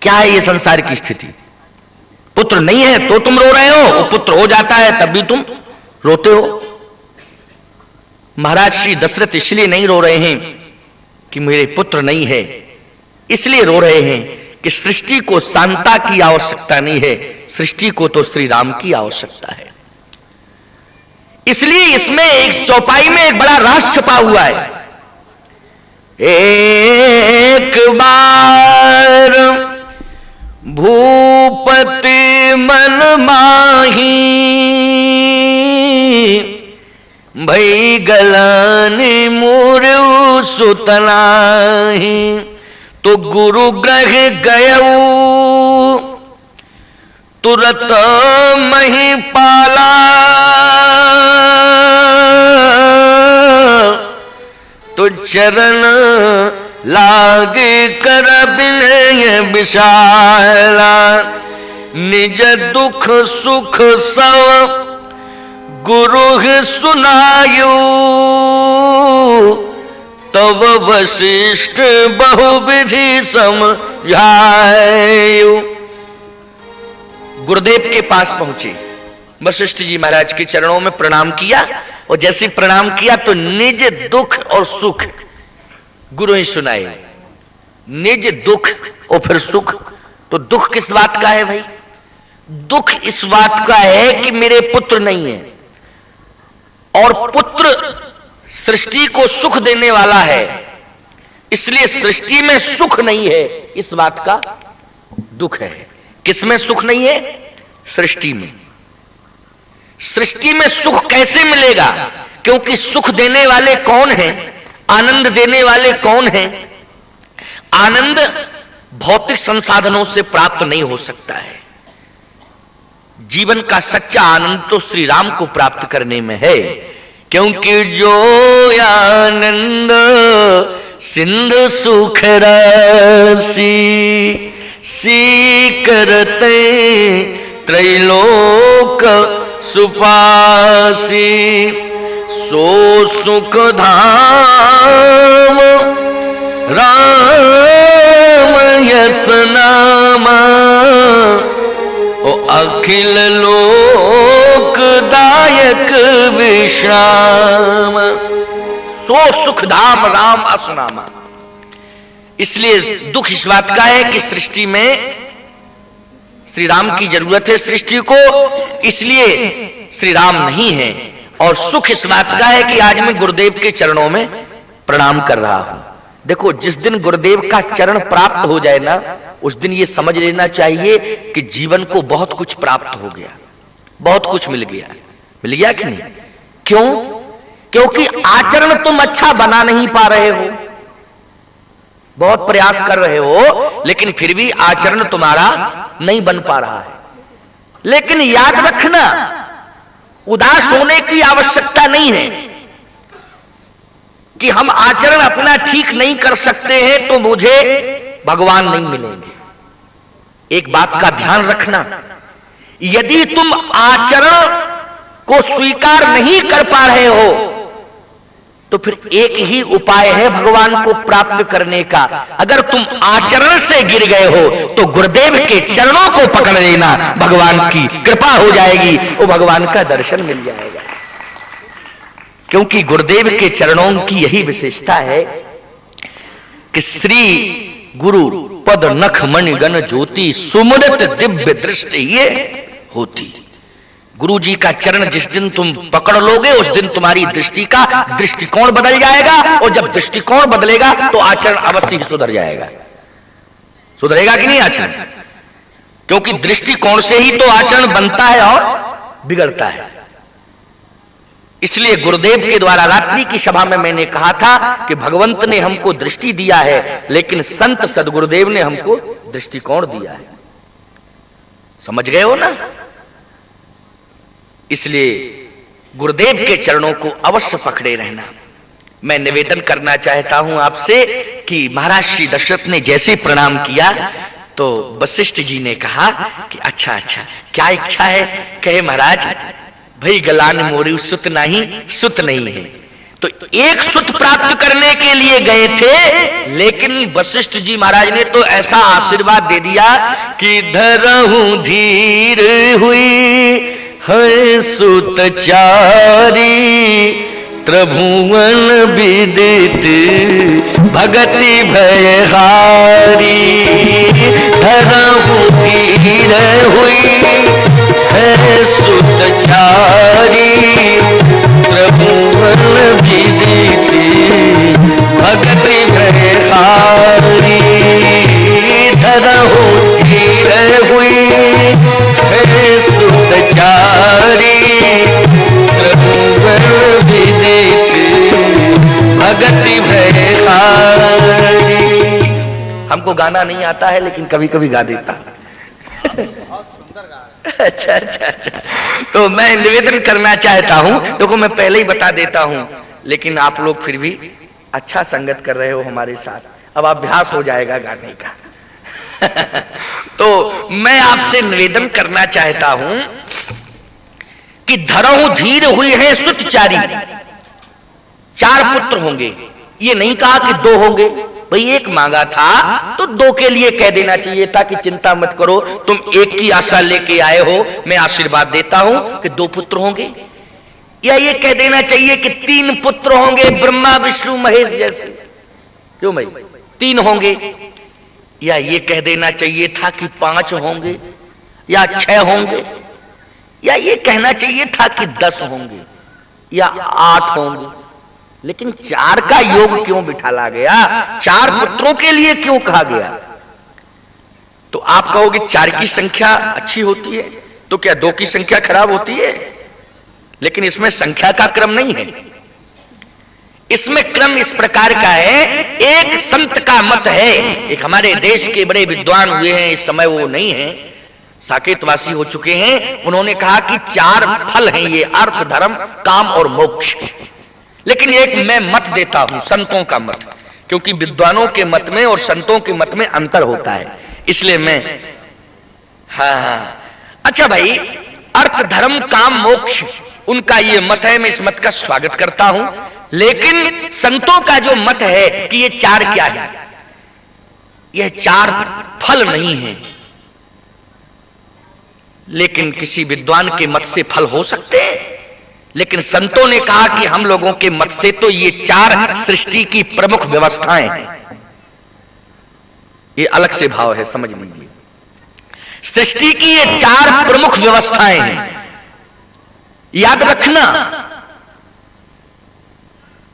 क्या है ये संसार की स्थिति? पुत्र नहीं है तो तुम रो रहे हो, वो पुत्र हो जाता है तब भी तुम रोते हो। महाराज श्री दशरथ इसलिए नहीं रो रहे हैं कि मेरे पुत्र नहीं है, इसलिए रो रहे हैं कि सृष्टि को शांता की आवश्यकता नहीं है, सृष्टि को तो श्री राम की आवश्यकता है। इसलिए इसमें एक चौपाई में एक बड़ा रहस्य छुपा हुआ है। एक बार भूपति मन माही, भई गलानि मुरु सुतनाही, तो गुरु ग्रह गयऊ तुरत मही पाला, तो चरण लागे कर विनय विशाला, निज दुख सुख सब गुरु सुनायु, तब वशिष्ठ बहुविधि समझायु। गुरुदेव के पास पहुंचे, वशिष्ठ जी महाराज के चरणों में प्रणाम किया, और जैसे प्रणाम किया तो निज दुख और सुख गुरु ही सुनाए। निज दुख और फिर सुख, तो दुख किस बात का है भाई? दुख इस बात का है कि मेरे पुत्र नहीं है, और पुत्र सृष्टि को सुख देने वाला है, इसलिए सृष्टि में सुख नहीं है, इस बात का दुख है। किसमें सुख नहीं है? सृष्टि में। सृष्टि में सुख कैसे मिलेगा? क्योंकि सुख देने वाले कौन हैं? आनंद देने वाले कौन हैं? आनंद भौतिक संसाधनों से प्राप्त नहीं हो सकता है। जीवन का सच्चा आनंद तो श्री राम को प्राप्त करने में है, क्योंकि जो आनंद सिंध सुख रसी, सी करते त्रैलोक सुपासी, सो सुख धाम राम यस नामा, ओ अखिल लोक दायक विश्राम, सो सुख धाम राम असनामा। इसलिए दुख इस बात का है कि सृष्टि में श्री राम की जरूरत है सृष्टि को, इसलिए श्री राम नहीं है। और सुख इस बात का है कि आज मैं गुरुदेव के चरणों में प्रणाम कर रहा हूं। देखो, जिस दिन गुरुदेव का चरण प्राप्त हो जाए ना, उस दिन ये समझ लेना चाहिए कि जीवन को बहुत कुछ प्राप्त हो गया, बहुत कुछ मिल गया। मिल गया कि नहीं? क्यों? क्योंकि आचरण तुम अच्छा बना नहीं पा रहे हो, बहुत प्रयास कर रहे हो, लेकिन फिर भी आचरण तुम्हारा नहीं बन पा रहा है। लेकिन याद रखना, उदास होने की आवश्यकता नहीं है कि हम आचरण अपना ठीक नहीं कर सकते हैं तो मुझे भगवान नहीं मिलेंगे। एक बात का ध्यान रखना, यदि तुम आचरण को स्वीकार नहीं कर पा रहे हो तो फिर एक ही उपाय है भगवान को प्राप्त करने का। अगर तुम आचरण से गिर गए हो तो गुरुदेव के चरणों को पकड़ लेना, भगवान की कृपा हो जाएगी, वो भगवान का दर्शन मिल जाएगा। क्योंकि गुरुदेव के चरणों की यही विशेषता है कि श्री गुरु पद नख मणि गण ज्योति, सुमुदित दिव्य दृष्टि ये होती। गुरु जी का चरण जिस दिन तुम पकड़ लोगे, उस दिन तुम्हारी दृष्टि का दृष्टिकोण बदल जाएगा, और जब दृष्टिकोण बदलेगा तो आचरण अवश्य ही सुधर जाएगा। सुधरेगा कि नहीं आचरण? क्योंकि दृष्टिकोण से ही तो आचरण बनता है और बिगड़ता है। इसलिए गुरुदेव के द्वारा रात्रि की सभा में मैंने कहा था कि भगवंत ने हमको दृष्टि दिया है, लेकिन संत सदगुरुदेव ने हमको दृष्टिकोण दिया है। समझ गए हो ना? इसलिए गुरुदेव के चरणों को अवश्य पकड़े रहना। मैं निवेदन करना चाहता हूं आपसे कि महाराज श्री दशरथ ने जैसे प्रणाम किया तो वशिष्ठ जी ने कहा कि अच्छा क्या इच्छा है? कहे महाराज, भाई गलान मोरी सुत नहीं है। तो एक सुत प्राप्त करने के लिए गए थे, लेकिन वशिष्ठ जी महाराज ने तो ऐसा आशीर्वाद दे दिया कि धरहूं धीर हुई है सुत चारी, त्रिभुवन विदित भगति भयहारी। धरहूं धीर हुई है सुत चारी, त्रिभुवन विदित भगति भयहारी। धरहूं धीर हुई है सुत चारी, त्रिभुवन विदित भगति भयहारी। हमको गाना नहीं आता है, लेकिन कभी कभी गा देता। अच्छा अच्छा अच्छा। तो मैं निवेदन करना चाहता हूं, देखो मैं पहले ही बता देता हूं, लेकिन आप लोग फिर भी अच्छा संगत कर रहे हो हमारे साथ, अब अभ्यास हो जाएगा गाने का। तो मैं आपसे निवेदन करना चाहता हूं कि धरहूं धीर हुई है सुत चारी, 4 पुत्र होंगे। ये नहीं कहा कि 2 होंगे, भाई एक मांगा था तो 2 के लिए कह देना चाहिए था कि चिंता मत करो, तुम एक की आशा लेके आए हो, मैं आशीर्वाद देता हूं कि 2 पुत्र होंगे। या ये कह देना चाहिए कि 3 पुत्र होंगे, ब्रह्मा विष्णु महेश जैसे, क्यों भाई 3 होंगे। या ये कह देना चाहिए था कि 5 होंगे या 6 होंगे, या ये कहना चाहिए था कि 10 होंगे या 8 होंगे। लेकिन 4 का योग क्यों बिठाला गया, 4 पुत्रों के लिए क्यों कहा गया? तो आप कहोगे 4 की संख्या अच्छी होती है, तो क्या 2 की संख्या खराब होती है? लेकिन इसमें संख्या का क्रम नहीं है, इसमें क्रम इस प्रकार का है। एक संत का मत है, एक हमारे देश के बड़े विद्वान हुए हैं, इस समय वो नहीं है, साकेतवासी हो चुके हैं। उन्होंने कहा कि 4 फल हैं ये, अर्थ धर्म काम और मोक्ष। लेकिन एक मैं मत देता हूं, संतों का मत, क्योंकि विद्वानों के मत में और संतों के मत में अंतर होता है, इसलिए मैं अच्छा भाई, अर्थ धर्म काम मोक्ष उनका ये मत है, मैं इस मत का स्वागत करता हूं। लेकिन संतों का जो मत है कि ये 4 क्या है, यह 4 फल नहीं है। लेकिन किसी विद्वान के मत से फल हो सकते हैं, लेकिन संतों ने कहा कि हम लोगों के मत से तो ये 4 सृष्टि की प्रमुख व्यवस्थाएं हैं। ये अलग से भाव है, समझ लीजिए। सृष्टि की ये 4 प्रमुख व्यवस्थाएं हैं। याद रखना,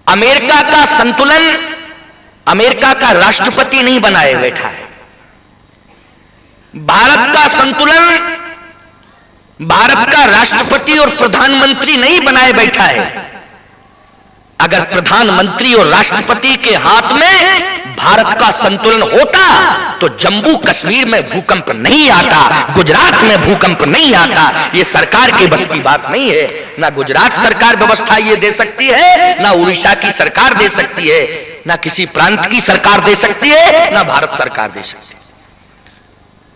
अमेरिका का संतुलन अमेरिका का राष्ट्रपति नहीं बनाए बैठा है। भारत का संतुलन भारत का राष्ट्रपति और प्रधानमंत्री नहीं बनाए बैठा है। अगर प्रधानमंत्री और राष्ट्रपति के हाथ में भारत का संतुलन होता तो जम्मू कश्मीर में भूकंप नहीं आता, गुजरात में भूकंप नहीं आता। ये सरकार के बस की बात नहीं है। ना गुजरात सरकार व्यवस्था ये दे सकती है, ना उड़ीसा की सरकार दे सकती है, ना किसी प्रांत की सरकार दे सकती है, ना भारत सरकार दे सकती है।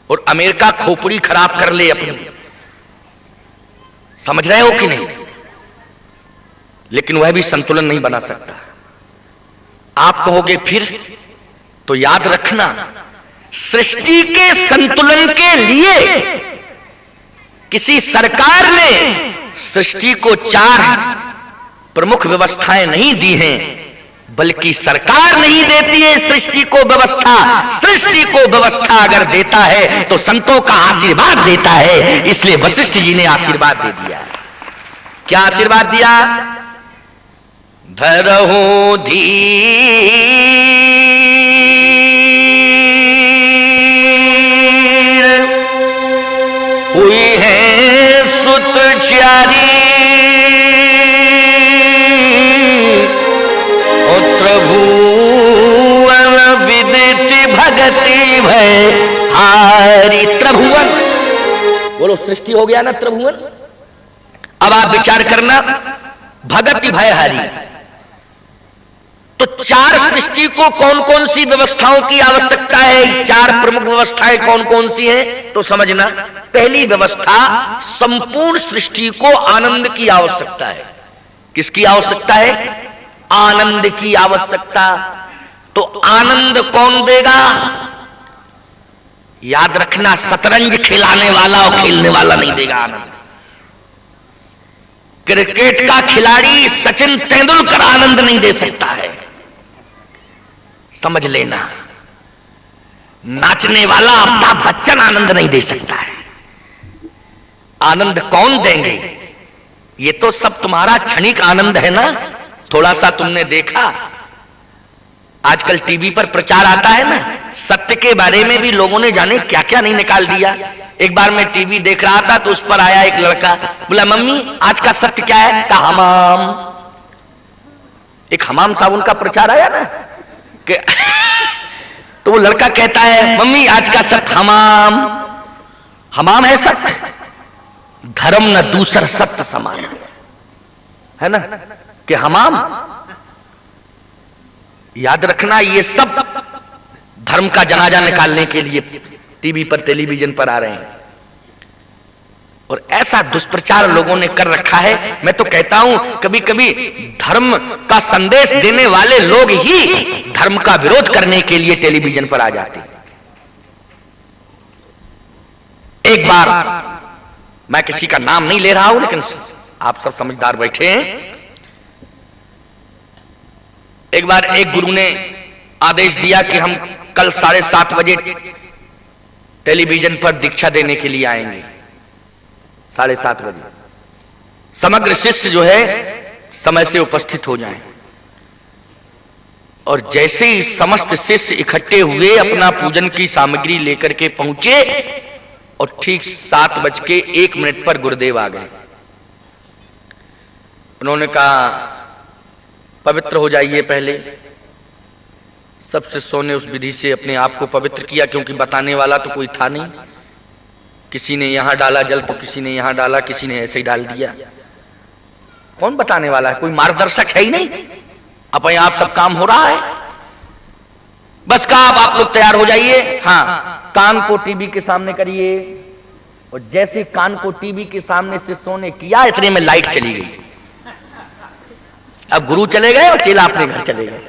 और अमेरिका खोपड़ी खराब कर ले अपनी, समझ रहे हो कि नहीं, लेकिन वह भी संतुलन नहीं बना सकता। आप कहोगे फिर, तो याद रखना, सृष्टि के संतुलन के लिए किसी सरकार ने सृष्टि को 4 प्रमुख व्यवस्थाएं नहीं दी हैं, बल्कि सरकार नहीं देती है सृष्टि को व्यवस्था। सृष्टि को व्यवस्था अगर देता है तो संतों का आशीर्वाद देता है। इसलिए वशिष्ठ जी ने आशीर्वाद दे दिया। क्या आशीर्वाद दिया? धरहूं धीर हुई है सुत चारी, त्रिभुवन विदित भगति भय हारी। त्रिभुवन बोलो, सृष्टि हो गया ना त्रिभुवन। अब आप विचार करना, भगति भय हारी। तो 4 सृष्टि को कौन कौन सी व्यवस्थाओं की आवश्यकता है? 4 प्रमुख व्यवस्थाएं कौन कौन सी हैं? तो समझना, पहली व्यवस्था, संपूर्ण सृष्टि को आनंद की आवश्यकता है। किसकी आवश्यकता है? आनंद की आवश्यकता, तो आनंद कौन देगा? याद रखना, शतरंज खिलाने वाला और खेलने वाला नहीं देगा आनंद। क्रिकेट का खिलाड़ी सचिन तेंदुलकर आनंद नहीं दे सकता है, समझ लेना। नाचने वाला अमिताभ बच्चन आनंद नहीं दे सकता है। आनंद कौन देंगे? ये तो सब तुम्हारा क्षणिक आनंद है ना। थोड़ा सा तुमने देखा, आजकल टीवी पर प्रचार आता है ना, सत्य के बारे में भी लोगों ने जाने क्या क्या नहीं निकाल दिया। एक बार मैं टीवी देख रहा था तो उस पर आया एक लड़का, बोला मम्मी आज का सत्य क्या है? कहा हमाम। एक हमाम साबुन का प्रचार आया ना कि तो वो लड़का कहता है मम्मी आज का सत्य हमाम। हमाम है सत्य, धर्म न दूसर सत्य समान, है ना कि हमाम। याद रखना, ये सब धर्म का जनाजा निकालने के लिए टीवी पर टेलीविजन पर आ रहे हैं और ऐसा दुष्प्रचार लोगों ने कर रखा है। मैं तो कहता हूं कभी कभी धर्म का संदेश देने वाले लोग ही धर्म का विरोध करने के लिए टेलीविजन पर आ जाते। एक बार, मैं किसी का नाम नहीं ले रहा हूं लेकिन आप सब समझदार बैठे हैं, एक बार एक गुरु ने आदेश दिया कि हम कल 7:30 बजे टेलीविजन पर दीक्षा देने के लिए आएंगे। 7:30 बजे समग्र शिष्य जो है समय से उपस्थित हो जाएं। और जैसे ही समस्त शिष्य इकट्ठे हुए, अपना पूजन की सामग्री लेकर के पहुंचे और ठीक 7:01 पर गुरुदेव आ गए। उन्होंने कहा पवित्र हो जाइए। पहले सब शिष्यों ने उस विधि से अपने आप को पवित्र किया, क्योंकि बताने वाला तो कोई था नहीं। किसी ने यहां डाला जल तो किसी ने यहां डाला, किसी ने ऐसे ही डाल दिया। कौन बताने वाला है? कोई मार्गदर्शक है ही नहीं, अपने आप सब काम हो रहा है। बस कहा अब आप लोग तैयार हो जाइए। हाँ, कान को टीवी के सामने करिए। और जैसे कान को टीवी के सामने शिष्यों ने किया, इतने में लाइट चली गई। अब गुरु चले गए और चेला अपने घर चले गए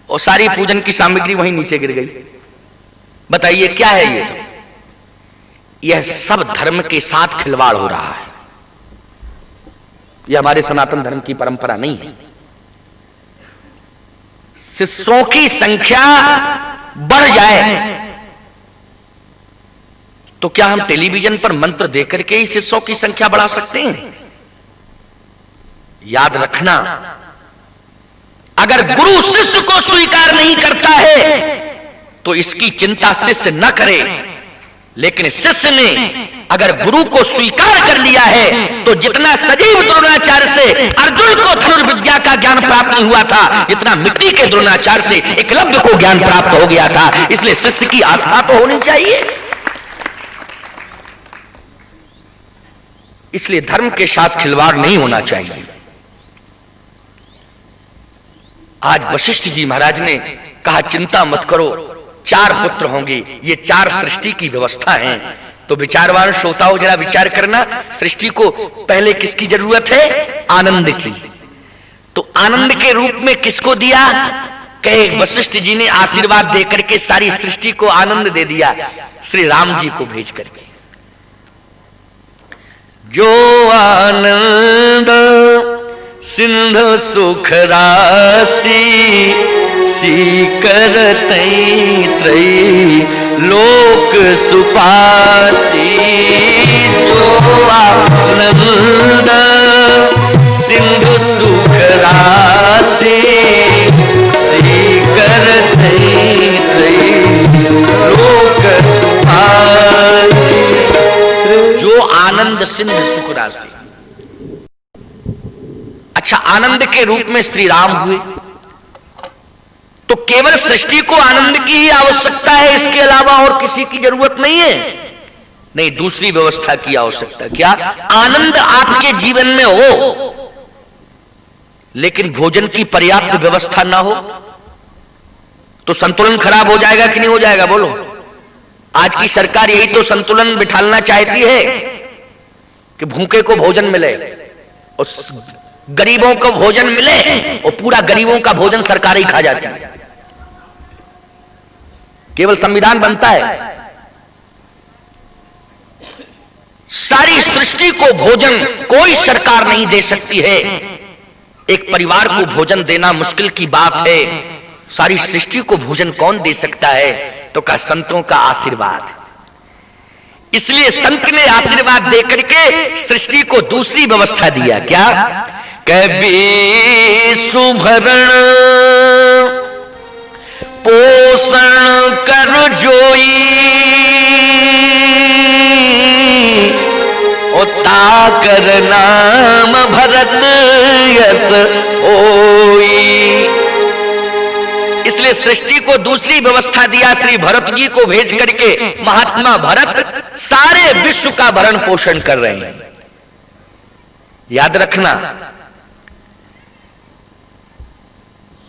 और सारी पूजन की सामग्री वहीं नीचे गिर गई। बताइए क्या है ये सब? यह सब धर्म के साथ खिलवाड़ हो रहा है। यह हमारे सनातन धर्म की परंपरा नहीं है। शिष्यों की संख्या बढ़ जाए तो क्या हम टेलीविजन पर मंत्र देकर के ही शिष्यों की संख्या बढ़ा सकते हैं? याद रखना, अगर गुरु शिष्य को स्वीकार नहीं करता है तो इसकी चिंता शिष्य न करे, लेकिन शिष्य ने अगर गुरु को स्वीकार कर लिया है तो जितना सजीव द्रोणाचार्य से अर्जुन को धनुर्विद्या का ज्ञान प्राप्त नहीं हुआ था, जितना मिट्टी के द्रोणाचार्य से एकलव्य को ज्ञान प्राप्त हो गया था। इसलिए शिष्य की आस्था तो होनी चाहिए। इसलिए धर्म के साथ खिलवाड़ नहीं होना चाहिए। आज वशिष्ठ जी महाराज ने कहा चिंता मत करो, 4 पुत्र होंगे। ये 4 सृष्टि की व्यवस्था है। तो विचारवान श्रोताओं जरा विचार करना, सृष्टि को पहले किसकी जरूरत है? आनंद की। तो आनंद के रूप में किसको दिया? कहे वशिष्ठ जी ने आशीर्वाद देकर के सारी सृष्टि को आनंद दे दिया, श्री राम जी को भेज करके। जो आनंद सिंधु सुख राशि, सीकर त्रयी लोक सुपासी। जो आनंद सिंधु सुख राशि, सीकर त्रयी लोक सुपासी। जो आनंद सिंधु सुख राशि। अच्छा, आनंद के रूप में श्री राम हुए तो केवल सृष्टि को आनंद की ही आवश्यकता है, इसके अलावा और किसी की जरूरत नहीं है। नहीं, दूसरी व्यवस्था की आवश्यकता। क्या? आनंद आपके जीवन में हो लेकिन भोजन की पर्याप्त व्यवस्था ना हो तो संतुलन खराब हो जाएगा कि नहीं हो जाएगा? बोलो। आज की सरकार यही तो संतुलन बिठालना चाहती है कि भूखे को भोजन मिले और गरीबों को भोजन मिले और पूरा गरीबों का भोजन सरकार ही खा जाती है। केवल संविधान बनता है, सारी सृष्टि को भोजन कोई सरकार नहीं दे सकती है। एक परिवार को भोजन देना मुश्किल की बात है, सारी सृष्टि को भोजन कौन दे सकता है? तो कहा संतों का आशीर्वाद। इसलिए संत ने आशीर्वाद देकर के सृष्टि को दूसरी व्यवस्था दिया। क्या? कभी सुभरण पोषण कर जोई, ओ ताकर नाम भरत यस होई। इसलिए सृष्टि को दूसरी व्यवस्था दिया। श्री भरत जी को भेज करके महात्मा भरत सारे विश्व का भरण पोषण कर रहे हैं। याद रखना,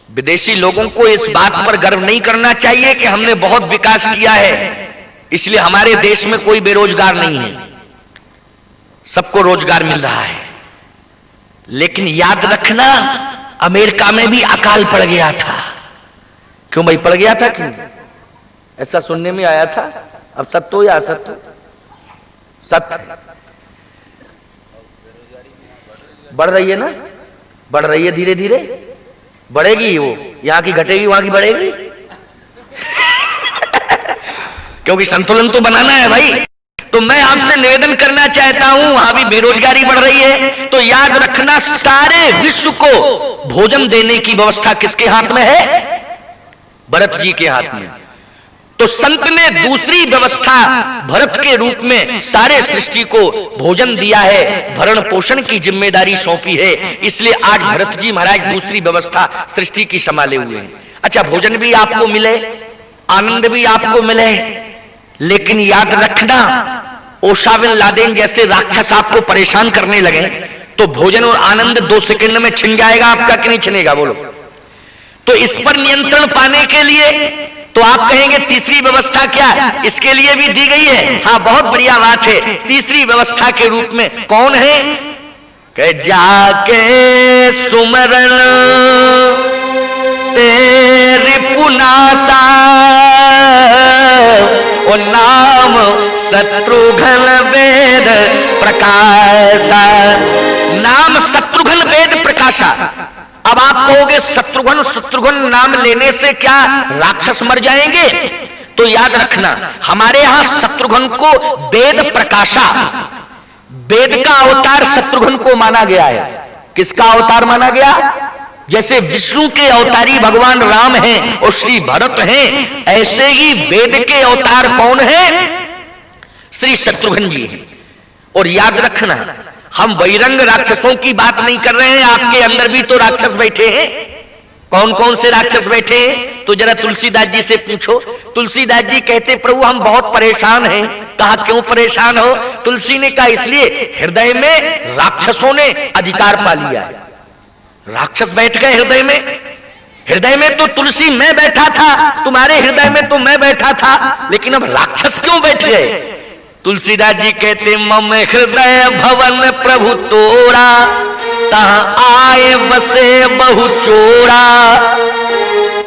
विदेशी लोगों को इस बात पर गर्व नहीं करना चाहिए कि हमने बहुत विकास किया है, इसलिए हमारे देश में कोई बेरोजगार नहीं है, सबको रोजगार मिल रहा है। लेकिन याद रखना, अमेरिका में भी अकाल पड़ गया था। क्यों भाई पड़ गया था? क्यों? ऐसा सुनने में आया था। अब सत्य हो या असत्य? सत्य। बढ़ रही है ना, बढ़ रही है, धीरे धीरे बढ़ेगी। वो यहां की घटेगी, वहां की बढ़ेगी। क्योंकि संतुलन तो बनाना है भाई। तो मैं आपसे निवेदन करना चाहता हूं, वहां भी बेरोजगारी बढ़ रही है, तो याद रखना सारे विश्व को भोजन देने की व्यवस्था किसके हाथ में है? भरत जी के हाथ में। तो संत ने दूसरी व्यवस्था भरत के रूप में सारे सृष्टि को भोजन दिया है, भरण पोषण की जिम्मेदारी सौंपी है। इसलिए आज भरत जी महाराज दूसरी व्यवस्था सृष्टि की संभाले हुए हैं। अच्छा, भोजन भी आपको मिले, आनंद भी आपको मिले, लेकिन याद रखना, ओसामा बिन लादेन जैसे राक्षस आपको परेशान करने लगे तो भोजन और आनंद 2 सेकंड में छिन जाएगा आपका कि नहीं छिनेगा? बोलो। तो इस पर नियंत्रण पाने के लिए तो आप कहेंगे तीसरी व्यवस्था क्या? इसके लिए भी दी गई है। हाँ, बहुत बढ़िया बात है। तीसरी व्यवस्था के रूप में कौन है? कि जाके सुमरण तेरी पुनासा, ओ नाम शत्रुघ्न वेद प्रकाशा। नाम शत्रुघ्न वेद प्रकाशा। अब आप कहोगे शत्रुघ्न शत्रुघ्न नाम लेने से क्या राक्षस मर जाएंगे? तो याद रखना, हमारे यहां शत्रुघ्न को वेद प्रकाशा, वेद का अवतार शत्रुघ्न को माना गया है। किसका अवतार माना गया? जैसे विष्णु के अवतारी भगवान राम हैं और श्री भरत हैं, ऐसे ही वेद के अवतार कौन है? श्री शत्रुघ्न जी हैं। और याद रखना, हम बहिरंग राक्षसों की बात नहीं कर रहे हैं, आपके अंदर भी तो राक्षस बैठे हैं। कौन कौन से राक्षस बैठे हैं? तो जरा तुलसीदास जी से पूछो। तुलसीदास जी कहते, प्रभु हम बहुत परेशान हैं। कहा क्यों परेशान हो? तुलसी ने कहा इसलिए, हृदय में राक्षसों ने अधिकार पा लिया है। राक्षस बैठ गए हृदय में। हृदय में तो तुलसी मैं बैठा था, तुम्हारे हृदय में तो मैं बैठा था, लेकिन अब राक्षस क्यों बैठ गए? तुलसीदास जी कहते, मम हृदय भवन प्रभु तोरा, तहां आए बसे बहु चोरा।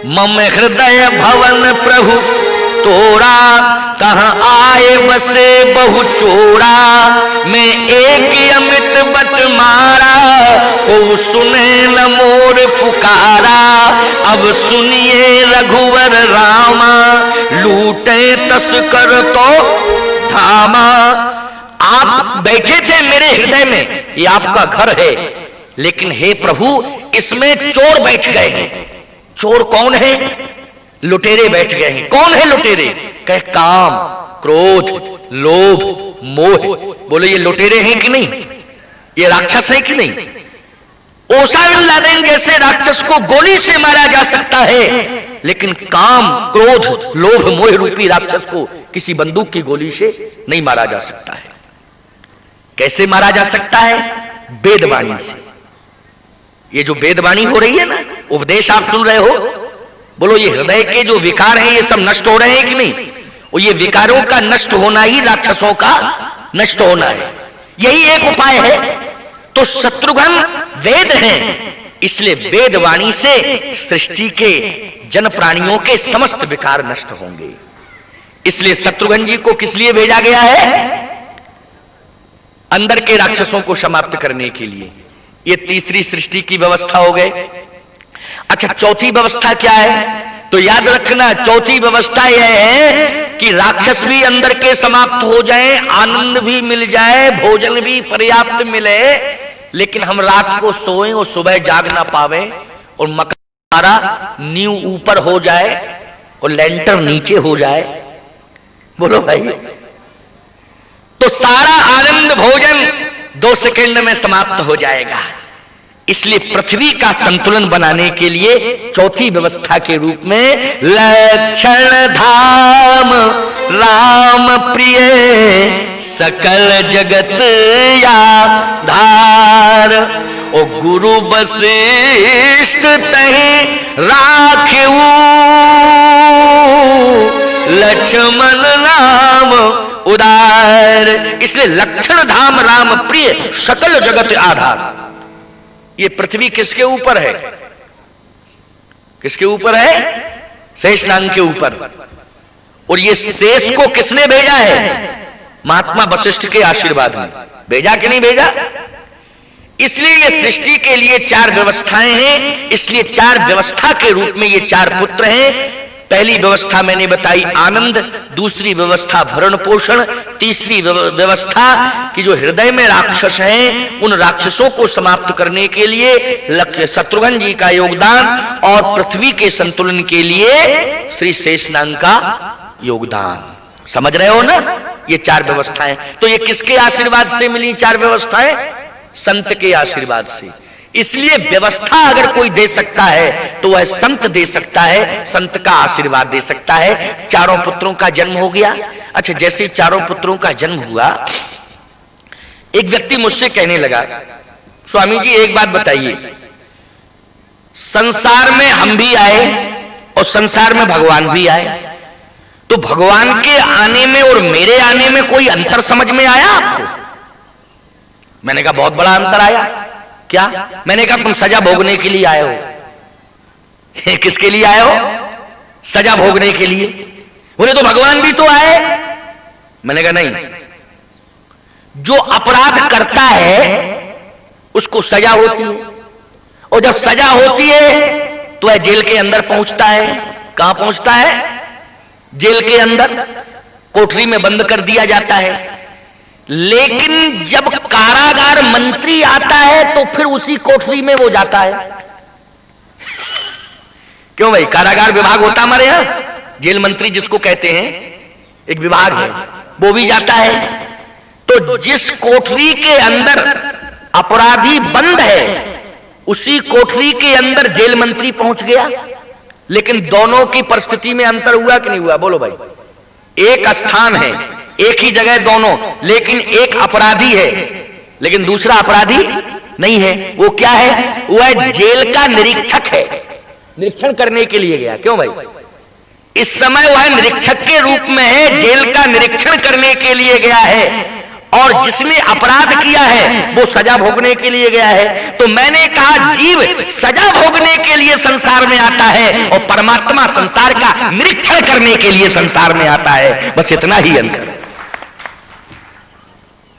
मम हृदय भवन प्रभु तोरा, तहां आए बसे बहु चोरा। मैं एक अमित बट मारा, को सुने न मोर पुकारा। अब सुनिए रघुवर रामा, लूटे तस्कर तो धामा। आप बैठे थे मेरे हृदय में, ये आपका घर है, लेकिन हे प्रभु इसमें चोर बैठ गए हैं। चोर कौन है? लुटेरे बैठ गए हैं। कौन है लुटेरे? कहे काम, क्रोध, लोभ, मोह। बोले ये लुटेरे हैं कि नहीं? ये राक्षस है कि नहीं? ओसामा बिन लादेन जैसे राक्षस को गोली से मारा जा सकता है, लेकिन काम, क्रोध, लोभ, मोह रूपी राक्षस को किसी बंदूक की गोली से नहीं मारा जा सकता है। कैसे मारा जा सकता है? वेदवाणी से। ये जो वेदवाणी हो रही है ना, उपदेश आप सुन रहे हो, बोलो ये हृदय के जो विकार हैं ये सब नष्ट हो रहे हैं कि नहीं? और ये विकारों का नष्ट होना ही राक्षसों का नष्ट होना है। यही एक उपाय है। तो शत्रुघ्न वेद हैं, इसलिए वेद वाणी से सृष्टि के जन प्राणियों के समस्त विकार नष्ट होंगे। इसलिए शत्रुघ्न जी को किस लिए भेजा गया है? अंदर के राक्षसों को समाप्त करने के लिए। ये तीसरी सृष्टि की व्यवस्था हो गई। अच्छा, चौथी व्यवस्था क्या है? तो याद रखना, चौथी व्यवस्था यह है कि राक्षस भी अंदर के समाप्त हो जाएं, आनंद भी मिल जाए, भोजन भी पर्याप्त मिले, लेकिन हम रात को सोएं और सुबह जाग ना पावे, और मकारा नींव ऊपर हो जाए और लेंटर नीचे हो जाए। बोलो भाई, तो सारा आनंद भोजन 2 सेकंड में समाप्त हो जाएगा। इसलिए पृथ्वी का संतुलन बनाने के लिए चौथी व्यवस्था के रूप में लक्षण धाम राम प्रिय सकल जगत आधार, ओ गुरु वशिष्ठ तहि राखेऊ लक्ष्मण नाम उदार। इसलिए लक्षण धाम राम प्रिय सकल जगत आधार। ये पृथ्वी किसके ऊपर है? किसके ऊपर है? शेषनाग के ऊपर। और ये शेष को किसने भेजा है? महात्मा वशिष्ठ के आशीर्वाद में भेजा कि नहीं भेजा? इसलिए ये सृष्टि के लिए 4 व्यवस्थाएं हैं। इसलिए 4 व्यवस्था के रूप में ये 4 पुत्र हैं। पहली व्यवस्था मैंने बताई आनंद, दूसरी व्यवस्था भरण पोषण, तीसरी व्यवस्था कि जो हृदय में राक्षस हैं उन राक्षसों को समाप्त करने के लिए शत्रुघ्न जी का योगदान, और पृथ्वी के संतुलन के लिए श्री शेषनाग का योगदान। समझ रहे हो ना? ये 4 व्यवस्थाएं। तो ये किसके आशीर्वाद से मिली 4 व्यवस्थाएं? संत के आशीर्वाद से। इसलिए व्यवस्था अगर कोई दे सकता है तो वह संत दे सकता है, संत का आशीर्वाद दे सकता है। चारों पुत्रों का जन्म हो गया। अच्छा, जैसे चारों पुत्रों का जन्म हुआ, एक व्यक्ति मुझसे कहने लगा, स्वामी जी एक बात बताइए, संसार में हम भी आए और संसार में भगवान भी आए, तो भगवान के आने में और मेरे आने में कोई अंतर समझ में आया आपको? मैंने कहा बहुत बड़ा अंतर आया। क्या? मैंने कहा तुम सजा भोगने के लिए आए हो। किसके लिए आए हो? सजा भोगने के लिए। बोले तो भगवान भी तो आए। मैंने कहा नहीं, जो अपराध करता है उसको सजा होती है, और जब सजा होती है तो वह जेल के अंदर पहुंचता है। कहां पहुंचता है? जेल के अंदर, कोठरी में बंद कर दिया जाता है। लेकिन जब कारागार मंत्री आता है तो फिर उसी कोठरी में वो जाता है। क्यों भाई? कारागार विभाग होता हमारे यहां, जेल मंत्री जिसको कहते हैं, एक विभाग है, वो भी जाता है। तो जिस कोठरी के अंदर अपराधी बंद है उसी कोठरी के अंदर जेल मंत्री पहुंच गया। लेकिन दोनों की परिस्थिति में अंतर हुआ कि नहीं हुआ? बोलो भाई। एक स्थान है, एक ही जगह दोनों, लेकिन एक अपराधी है लेकिन दूसरा अपराधी नहीं है। वो क्या है? वह जेल का निरीक्षक है, निरीक्षण करने के लिए गया। क्यों भाई? इस समय वह निरीक्षक के रूप में है, जेल का निरीक्षण करने के लिए गया है, और जिसने अपराध किया है वो सजा भोगने के लिए गया है। तो मैंने कहा जीव सजा भोगने के लिए संसार में आता है और परमात्मा संसार का निरीक्षण करने के लिए संसार में आता है। बस इतना ही अंतर।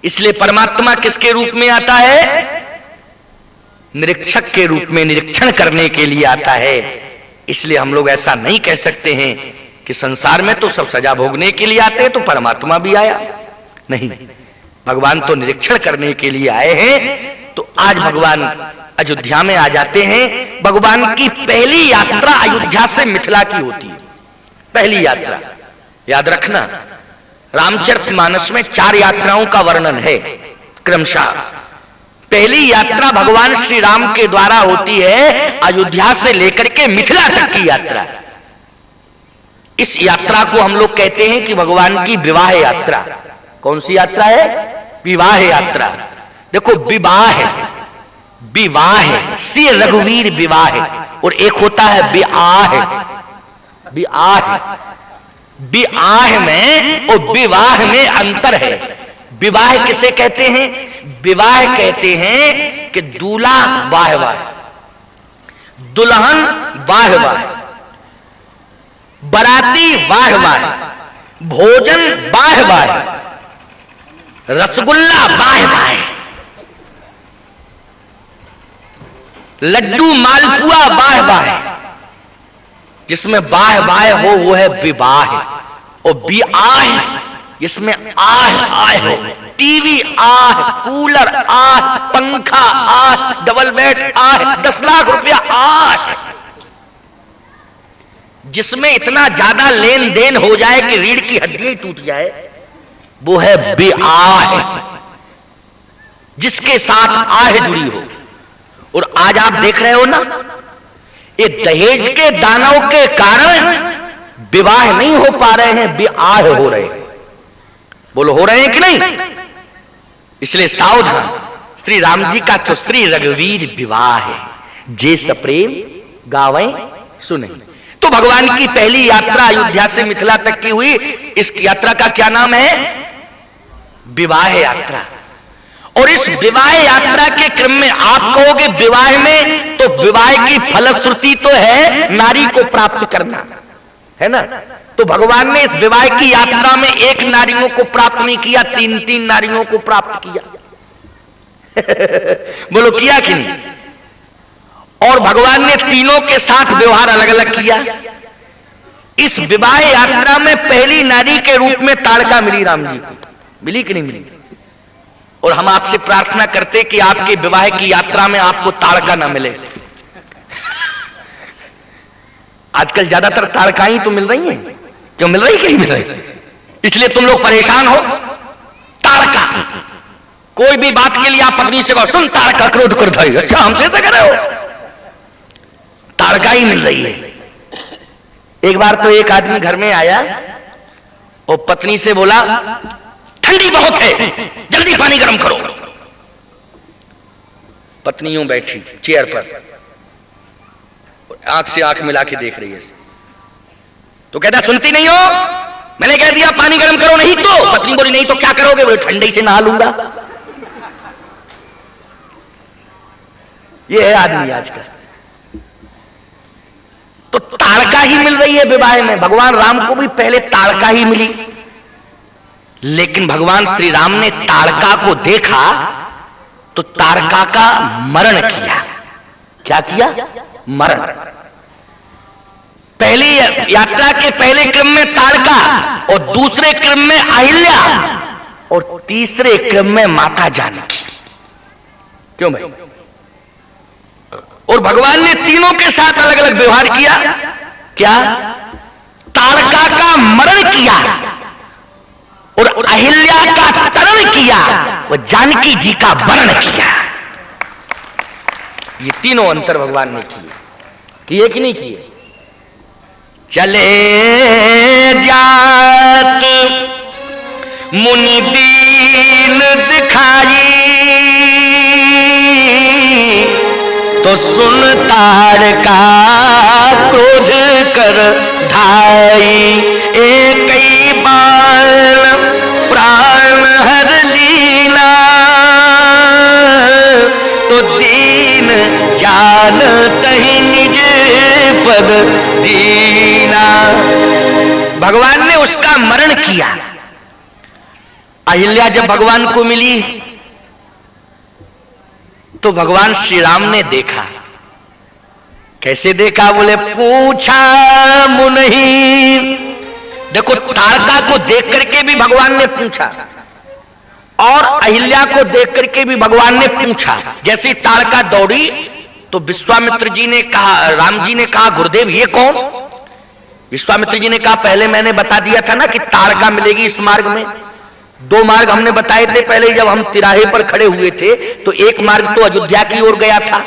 इसलिए परमात्मा किसके रूप में आता है? निरीक्षक के रूप में, निरीक्षण करने के लिए आता है। इसलिए हम लोग ऐसा नहीं कह सकते हैं कि संसार में तो सब सजा भोगने के लिए आते हैं तो परमात्मा भी आया। नहीं, भगवान तो निरीक्षण करने के लिए आए हैं। तो आज भगवान अयोध्या में आ जाते हैं। भगवान की पहली यात्रा अयोध्या से मिथिला की होती है। पहली यात्रा याद रखना, रामचरितमानस में 4 यात्राओं का वर्णन है क्रमशः। पहली यात्रा भगवान श्री राम के द्वारा होती है अयोध्या से लेकर के मिथिला तक की यात्रा। इस यात्रा को हम लोग कहते हैं कि भगवान की विवाह यात्रा। कौन सी यात्रा है? विवाह यात्रा। देखो, विवाह है, विवाह है, श्री रघुवीर विवाह है, और एक होता है विआह। विआह, विआह में और विवाह में अंतर है। विवाह किसे कहते हैं? विवाह कहते हैं कि दूल्हा वाह वाह, दुल्हन वाह वाह, बराती वाह वाह, भोजन वाह वाह, रसगुल्ला वाह वाह, लड्डू मालपुआ वाह वाह। जिसमें वाह वाह हो वो है विवाह, और विआह जिसमें आह आह हो, टीवी आह, कूलर आह, पंखा आह, डबल बेड आह, 10 लाख रुपया आह। जिसमें इतना ज्यादा लेन देन हो जाए कि रीढ़ की हड्डियां टूट जाए, वो है विआह, जिसके साथ आह जुड़ी हो। और आज आप देख रहे हो ना, ये दहेज के दानों के कारण विवाह नहीं हो पा रहे हैं, विआह हो रहे हैं। बोलो हो रहे हैं कि नहीं? इसलिए सावधान। श्री राम जी का तो श्री रघुवीर विवाह है, जे सप्रेम गावे सुने। तो भगवान की पहली यात्रा अयोध्या से मिथिला तक की हुई। इस यात्रा का क्या नाम है? विवाह यात्रा। और इस विवाह यात्रा के क्रम में आप कहोगे विवाह में, तो विवाह की फलश्रुति तो है नारी को प्राप्त करना, है ना? तो भगवान ने इस विवाह की यात्रा में एक नारियों को प्राप्त नहीं किया, 3-3 नारियों को प्राप्त किया। बोलो किया कि नहीं? और भगवान ने तीनों के साथ व्यवहार अलग अलग किया। इस विवाह यात्रा में पहली नारी के रूप में ताड़का मिली राम जी को, मिली कि नहीं मिली? और हम आपसे प्रार्थना करते कि आपके विवाह की यात्रा में आपको ताड़का ना मिले। आजकल ज्यादातर ताड़काएं तो मिल रही हैं, क्यों मिल रही कहीं मिल रही? इसलिए तुम लोग परेशान हो। ताड़का, कोई भी बात के लिए आप पत्नी से कहो सुन ताड़का क्रोध कर धाई, अच्छा हमसे ऐसा कर रहे हो? ताड़का ही मिल रही है। एक बार तो एक आदमी घर में आया और पत्नी से बोला ठंडी बहुत है, जल्दी पानी गर्म करो। पत्नी यूं बैठी चेयर पर, आंख से आंख मिला के देख रही है। तो कहता सुनती नहीं हो, मैंने कह दिया पानी गर्म करो, नहीं तो? पत्नी बोली नहीं तो क्या करोगे? बोले ठंडे से नहा लूंगा। ये है आदमी आजकल। तो ताड़का ही मिल रही है विवाह में। भगवान राम को भी पहले ताड़का ही मिली, लेकिन भगवान श्री राम ने ताड़का को देखा तो ताड़का का मरण किया। क्या किया? मरण। पहली यात्रा के पहले क्रम में ताड़का, और दूसरे क्रम में अहिल्या, और तीसरे क्रम में माता जानकी। क्यों भाई? और भगवान ने तीनों के साथ अलग अलग व्यवहार किया। क्या? ताड़का का मरण किया और अहिल्या का तरण किया, और जानकी जी का वरण किया। ये तीनों अंतर भगवान ने किए कि नहीं किए? चले जात मुनि दीन दिखाई, तो सुन ताड़का क्रोध कर ढाई, एक ही बाण प्राण हर लीना, तो दीन जान तहि निज पद दीना। भगवान ने उसका मरण किया। अहिल्या जब भगवान को मिली तो भगवान श्री राम ने देखा। कैसे देखा? बोले पूछा मुनि। देखो ताड़का को देख करके भी भगवान ने पूछा, और अहिल्या को देख करके भी भगवान ने पूछा। जैसे ताड़का दौड़ी तो विश्वामित्र जी ने कहा, राम जी ने कहा गुरुदेव ये कौन? विश्वामित्र जी ने कहा पहले मैंने बता दिया था ना कि ताड़का मिलेगी इस मार्ग में। 2 मार्ग हमने बताए थे पहले, जब हम तिराहे पर खड़े हुए थे तो एक मार्ग तो अयोध्या की ओर गया था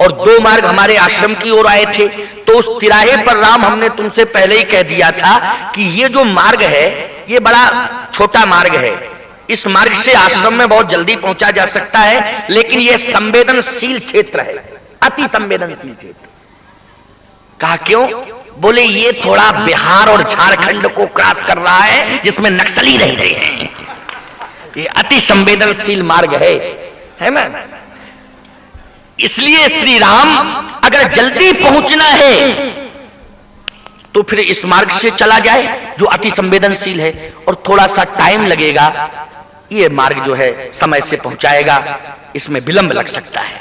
और 2 मार्ग हमारे आश्रम की ओर आए थे। तो उस तिराहे पर राम हमने तुमसे पहले ही कह दिया था कि ये जो मार्ग है ये बड़ा छोटा मार्ग है, इस मार्ग से आश्रम में बहुत जल्दी पहुंचा जा सकता है, लेकिन यह संवेदनशील क्षेत्र है, अति संवेदनशील क्षेत्र। कहा क्यों? बोले ये थोड़ा बिहार और झारखंड को क्रॉस कर रहा है जिसमें नक्सली रहते हैं, ये अति संवेदनशील मार्ग है ना। इसलिए श्री राम अगर जल्दी पहुंचना है तो फिर इस मार्ग से चला जाए जो अति संवेदनशील है, और थोड़ा सा टाइम लगेगा, ये मार्ग जो है समय से पहुंचाएगा, इसमें विलंब लग सकता है।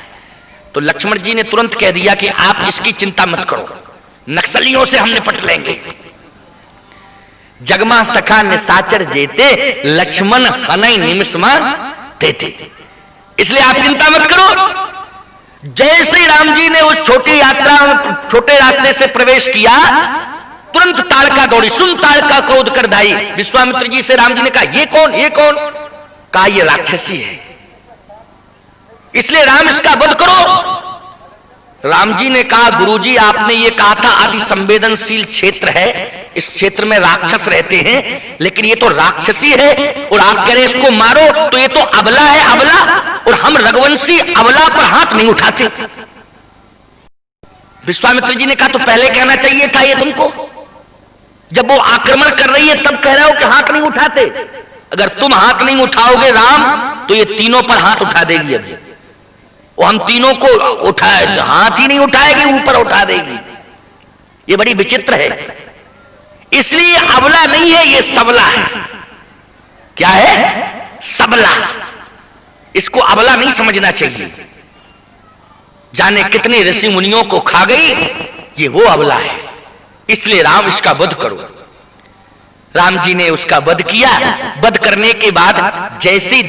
तो लक्ष्मण जी ने तुरंत कह दिया कि आप इसकी चिंता मत करो, नक्सलियों से हम निपट लेंगे। जगमा सखा निशाचर जेते, लक्ष्मण हनई निमिषमा देते। इसलिए आप चिंता मत करो। जैसे ही राम जी ने उस छोटी यात्रा, छोटे रास्ते से प्रवेश किया, तुरंत ताड़का दौड़ी। सुन ताड़का क्रोध कर धाई। विश्वामित्र जी से राम जी ने कहा, ये कौन, ये कौन? कहा, ये राक्षसी है, इसलिए राम इसका वध करो। राम जी ने कहा, गुरुजी आपने ये कहा था अति संवेदनशील क्षेत्र है, इस क्षेत्र में राक्षस रहते हैं, लेकिन ये तो राक्षसी है और आप कह रहे हैं इसको मारो, तो ये तो अबला है, अबला, और हम रघुवंशी अबला पर हाथ नहीं उठाते। विश्वामित्र जी ने कहा, तो पहले कहना चाहिए था ये तुमको, जब वो आक्रमण कर रही है तब कह रहे हो कि हाथ नहीं उठाते। अगर तुम हाथ नहीं उठाओगे राम, तो ये तीनों पर हाथ उठा देगी। अभी वो हम तीनों को उठाए, हाथ ही नहीं उठाएगी, ऊपर उठा देगी। ये बड़ी विचित्र है। इसलिए अबला नहीं है, ये सबला है। क्या है? सबला। इसको अबला नहीं समझना चाहिए। जाने कितने ऋषि मुनियों को खा गई, ये वो अबला है। इसलिए राम इसका वध करो। राम जी ने उसका वध किया। वध करने के बाद जैसे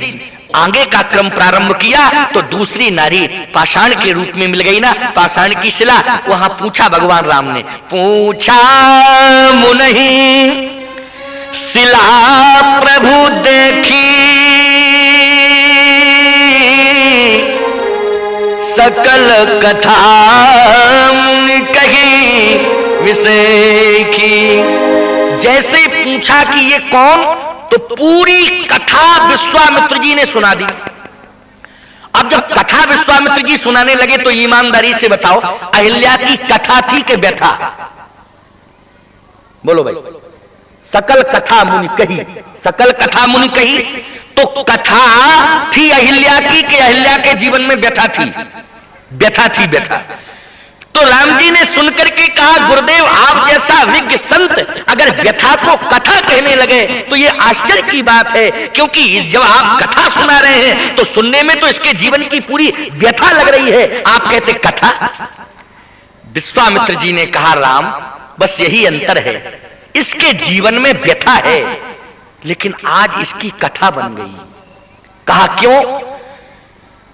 आगे का क्रम प्रारंभ किया तो दूसरी नारी पाषाण के रूप में मिल गई ना, पाषाण की शिला। वहां पूछा भगवान राम ने, पूछा मुनहि शिला प्रभु देखी, सकल कथा कही विषय की। जैसे पूछा कि ये कौन, तो पूरी कथा विश्वामित्र जी ने सुना दी। अब जब कथा विश्वामित्र जी सुनाने लगे तो ईमानदारी से बताओ, अहिल्या की कथा थी कि व्यथा? बोलो भाई। सकल कथा मुनि कही, सकल कथा मुनि कही, तो कथा थी अहिल्या की कि अहिल्या के जीवन में व्यथा थी? व्यथा थी, व्यथा। तो राम जी ने सुनकर के कहा, गुरुदेव आप जैसा विज्ञ संत अगर व्यथा को कथा कहने लगे तो ये आश्चर्य की बात है, क्योंकि जब आप कथा सुना रहे हैं तो सुनने में तो इसके जीवन की पूरी व्यथा लग रही है, आप कहते कथा। विश्वामित्र जी ने कहा, राम बस यही अंतर है, इसके जीवन में व्यथा है लेकिन आज इसकी कथा बन गई। कहा क्यों?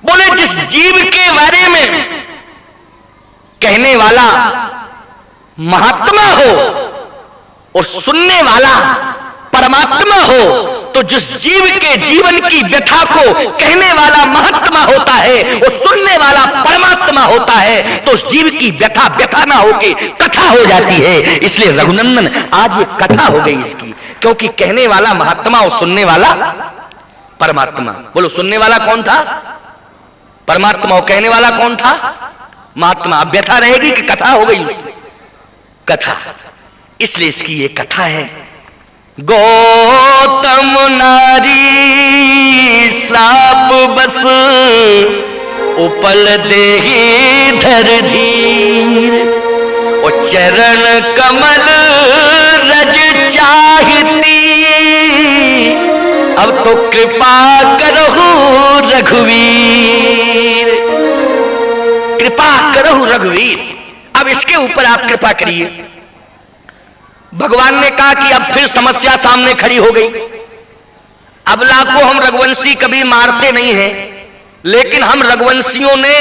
बोले जिस जीव के बारे में कहने वाला महात्मा हो और सुनने वाला परमात्मा हो, तो जिस जीव के जीवन की व्यथा को कहने वाला महात्मा होता है और सुनने वाला परमात्मा होता है, तो उस जीव की व्यथा व्यथा ना होके कथा हो जाती है। इसलिए रघुनंदन आज ये कथा हो गई इसकी, क्योंकि कहने वाला महात्मा और सुनने वाला परमात्मा। बोलो, सुनने वाला कौन था? परमात्मा। और कहने वाला कौन था? महात्मा। अब व्यथा रहेगी कि कथा हो गई? कथा। इसलिए इसकी ये कथा है। गौतम नारी श्राप बस उपल देहि धर धीर, और चरण कमल रज चाहती, अब तो कृपा करहु रघुवीर। कृपा करहु रघुवीर, अब इसके ऊपर आप कृपा करिए। भगवान ने कहा कि अब फिर समस्या सामने खड़ी हो गई। अबला को हम रघुवंशी कभी मारते नहीं हैं, लेकिन हम रघुवंशियों ने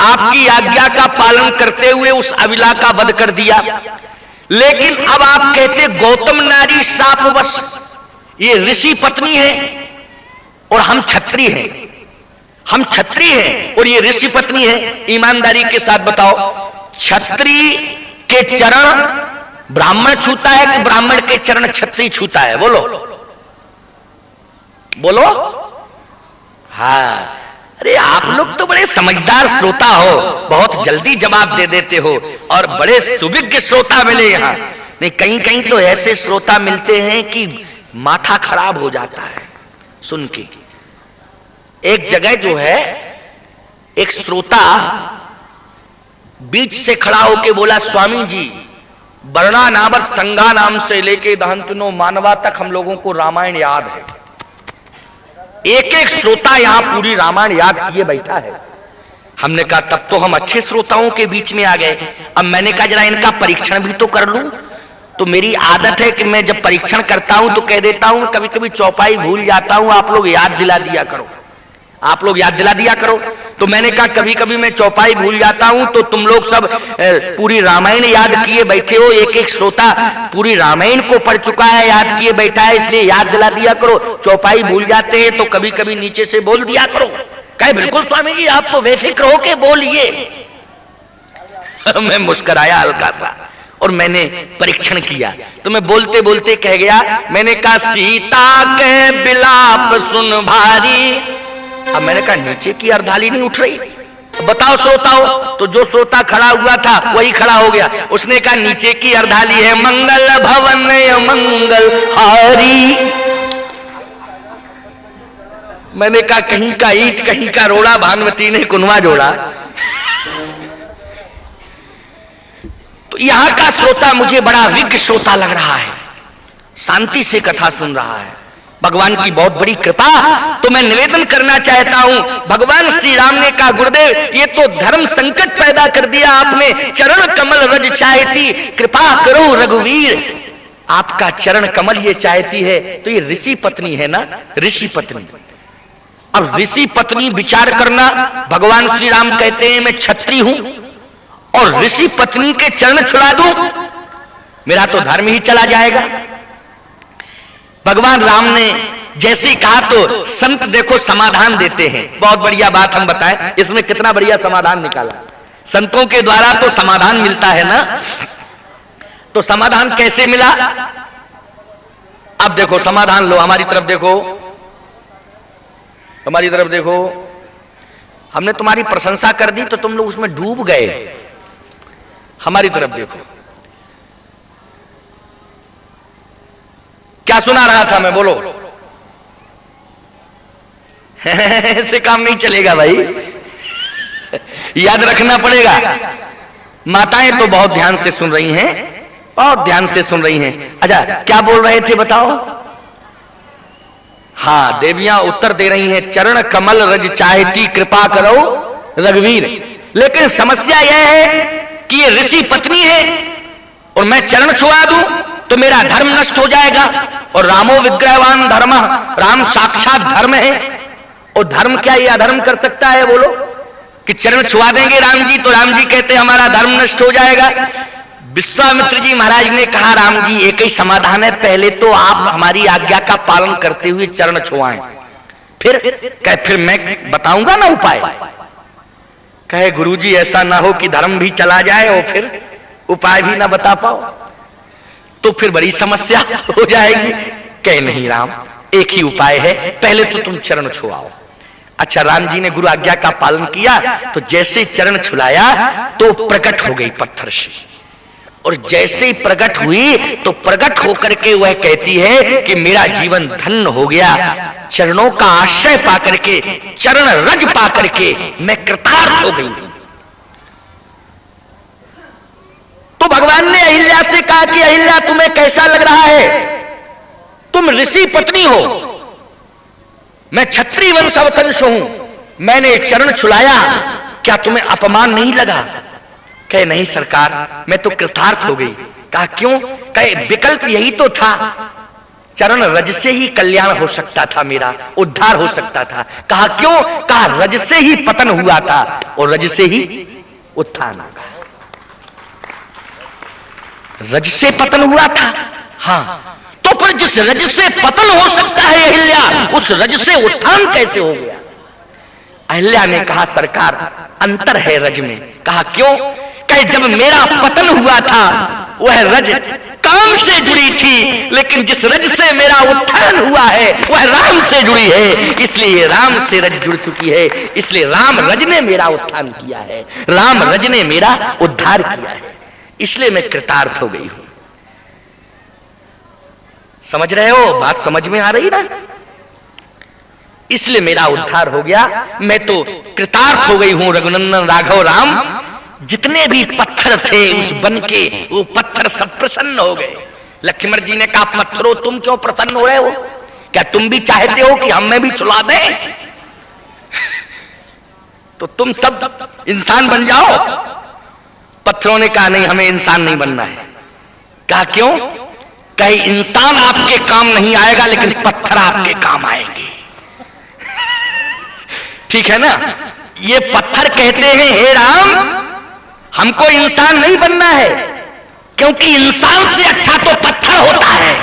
आपकी आज्ञा का पालन करते हुए उस अबला का वध कर दिया। लेकिन अब आप कहते गौतम नारी शापवश, ये ऋषि पत्नी है और हम क्षत्रिय हैं, हम क्षत्रिय हैं और ये ऋषि पत्नी है। ईमानदारी के साथ बताओ, क्षत्रिय के चरण ब्राह्मण छूता है कि ब्राह्मण के चरण क्षत्रिय छूता है? बोलो बोलो। हाँ, अरे आप लोग तो बड़े समझदार श्रोता हो, बहुत जल्दी जवाब दे देते हो और बड़े सुविज्ञ श्रोता मिले यहां। नहीं, कहीं कहीं तो ऐसे श्रोता मिलते हैं कि माथा खराब हो जाता है सुन के। एक जगह जो है एक श्रोता बीच से खड़ा होके बोला, स्वामी जी वर्णा नावर संगा नाम से लेके दहंतनो मानवा तक हम लोगों को रामायण याद है। एक एक श्रोता यहां पूरी रामायण याद किए बैठा है। हमने कहा तब तो हम अच्छे श्रोताओं के बीच में आ गए। अब मैंने कहा जरा इनका परीक्षण भी तो कर लूं। तो मेरी आदत है कि मैं जब परीक्षण करता हूं तो कह देता हूं कभी कभी चौपाई भूल जाता हूं, आप लोग याद दिला दिया करो, आप लोग याद दिला दिया करो। तो मैंने कहा कभी कभी मैं चौपाई भूल जाता हूं तो तुम लोग सब पूरी रामायण याद किए बैठे हो, एक एक श्रोता पूरी रामायण को पढ़ चुका है, याद किए बैठा है, इसलिए याद दिला दिया करो। चौपाई भूल जाते हैं तो कभी कभी नीचे से बोल दिया करो। कहे बिल्कुल स्वामी जी, आप तो बेफिक्र होके बोलिए। मैं मुस्कुराया हल्का सा और मैंने परीक्षण किया। तो मैं बोलते बोलते कह गया, मैंने कहा सीता के बिलाप सुन भारी। अब मैंने कहा नीचे की अर्धाली नहीं उठ रही, बताओ श्रोताओं। तो जो श्रोता खड़ा हुआ था वही खड़ा हो गया। उसने कहा नीचे की अर्धाली है मंगल भवन मंगल हारी। मैंने कहा कहीं का ईंट कहीं का रोड़ा, भानुमती ने कुनवा जोड़ा। तो यहां का श्रोता मुझे बड़ा विज्ञ श्रोता लग रहा है, शांति से कथा सुन रहा है, भगवान की बहुत बड़ी कृपा। तो मैं निवेदन करना चाहता हूं, भगवान श्री राम ने कहा गुरुदेव ये तो धर्म संकट पैदा कर दिया आपने, चरण कमल रज चाहती कृपा करो रघुवीर। आपका चरण कमल ये चाहती है, तो ये ऋषि पत्नी है ना, ऋषि पत्नी। अब ऋषि पत्नी विचार करना, भगवान श्री राम कहते हैं मैं क्षत्रिय हूं और ऋषि पत्नी के चरण छुड़ा दूं, मेरा तो धर्म ही चला जाएगा। भगवान राम ने जैसे कहा तो संत देखो समाधान देते हैं। बहुत बढ़िया बात हम बताएं, इसमें कितना बढ़िया समाधान निकाला। संतों के द्वारा तो समाधान मिलता है ना। तो समाधान कैसे मिला? अब देखो समाधान लो, हमारी तरफ देखो, हमारी तरफ देखो। हमने तुम्हारी प्रशंसा कर दी तो तुम लोग उसमें डूब गए। हमारी तरफ देखो, क्या सुना रहा था मैं, बोलो। ऐसे काम नहीं चलेगा भाई, याद रखना पड़ेगा। माताएं तो बहुत ध्यान से सुन रही हैं, बहुत ध्यान से सुन रही हैं। अच्छा क्या बोल रहे थे बताओ? हाँ, देवियां उत्तर दे रही हैं, चरण कमल रज चाहती कृपा करो रघुवीर। लेकिन समस्या यह है कि ये ऋषि पत्नी है और मैं चरण छुआ दूं तो मेरा धर्म नष्ट हो जाएगा। और रामो विग्रहवान धर्म, राम साक्षात धर्म है। और धर्म क्या ये अधर्म कर सकता है बोलो? कि चरण छुआ देंगे राम जी तो राम जी कहते हमारा धर्म नष्ट हो जाएगा। विश्वामित्र जी महाराज ने कहा राम जी एक ही समाधान है, पहले तो आप हमारी आज्ञा का पालन करते हुए चरण छुआएं, फिर मैं बताऊंगा ना उपाय। कहे गुरुजी ऐसा ना हो कि धर्म भी चला जाए और फिर उपाय भी ना बता पाओ, तो फिर बड़ी समस्या हो जाएगी। कहे नहीं राम, एक ही उपाय है, पहले तो तुम चरण छुआओ। अच्छा, राम जी ने गुरु आज्ञा का पालन किया तो जैसे चरण छुलाया तो प्रकट हो गई पत्थर से। और जैसे ही प्रकट हुई तो प्रकट होकर के वह कहती है कि मेरा जीवन धन्य हो गया, चरणों का आश्रय पाकर के, चरण रज पाकर के मैं कृतार्थ हो गई। तो भगवान ने अहिल्या से कहा कि अहिल्या तुम्हें कैसा लग रहा है? तुम ऋषि पत्नी हो, मैं क्षत्रिय वंश अवतंश हूं, मैंने चरण छुलाया, क्या तुम्हें अपमान नहीं लगा? कहे नहीं सरकार, मैं तो कृतार्थ हो गई। कहा क्यों? कहे विकल्प यही तो था, चरण रज से ही कल्याण हो सकता था, मेरा उद्धार हो सकता था। कहा क्यों? कहा रज से ही पतन हुआ था और रज से ही उत्थान होगा। रज से पतन हुआ था, हाँ, तो फिर जिस रज से पतन हो सकता है अहिल्या, उस रज से उत्थान कैसे हो गया? अहिल्या ने कहा सरकार अंतर है रज में। कहा क्यों? कहे जब मेरा पतन हुआ था वह रज काम से जुड़ी थी, लेकिन जिस रज से मेरा उत्थान हुआ है वह राम से जुड़ी है, इसलिए राम से रज जुड़ चुकी है, इसलिए राम रज ने मेरा उत्थान किया है, राम रज ने मेरा उद्धार किया है, इसलिए मैं कृतार्थ हो गई हूं। समझ रहे हो? बात समझ में आ रही ना? इसलिए मेरा उद्धार हो गया, मैं तो कृतार्थ हो गई हूं। रघुनंदन राघव राम, जितने भी पत्थर थे उस वन के, वो पत्थर सब प्रसन्न हो गए। लक्ष्मण जी ने कहा, पत्थरों तुम क्यों प्रसन्न हो रहे हो? क्या तुम भी चाहते हो कि हमें भी छुड़ा दें? तो तुम सब इंसान बन जाओ। पत्थरों ने कहा, नहीं, हमें इंसान नहीं बनना है। कहा क्यों? कहे इंसान आपके काम नहीं आएगा, लेकिन पत्थर आपके काम आएंगे। ठीक है ना? ये पत्थर कहते हैं, हे राम, हमको इंसान नहीं बनना है, क्योंकि इंसान से अच्छा तो पत्थर होता है।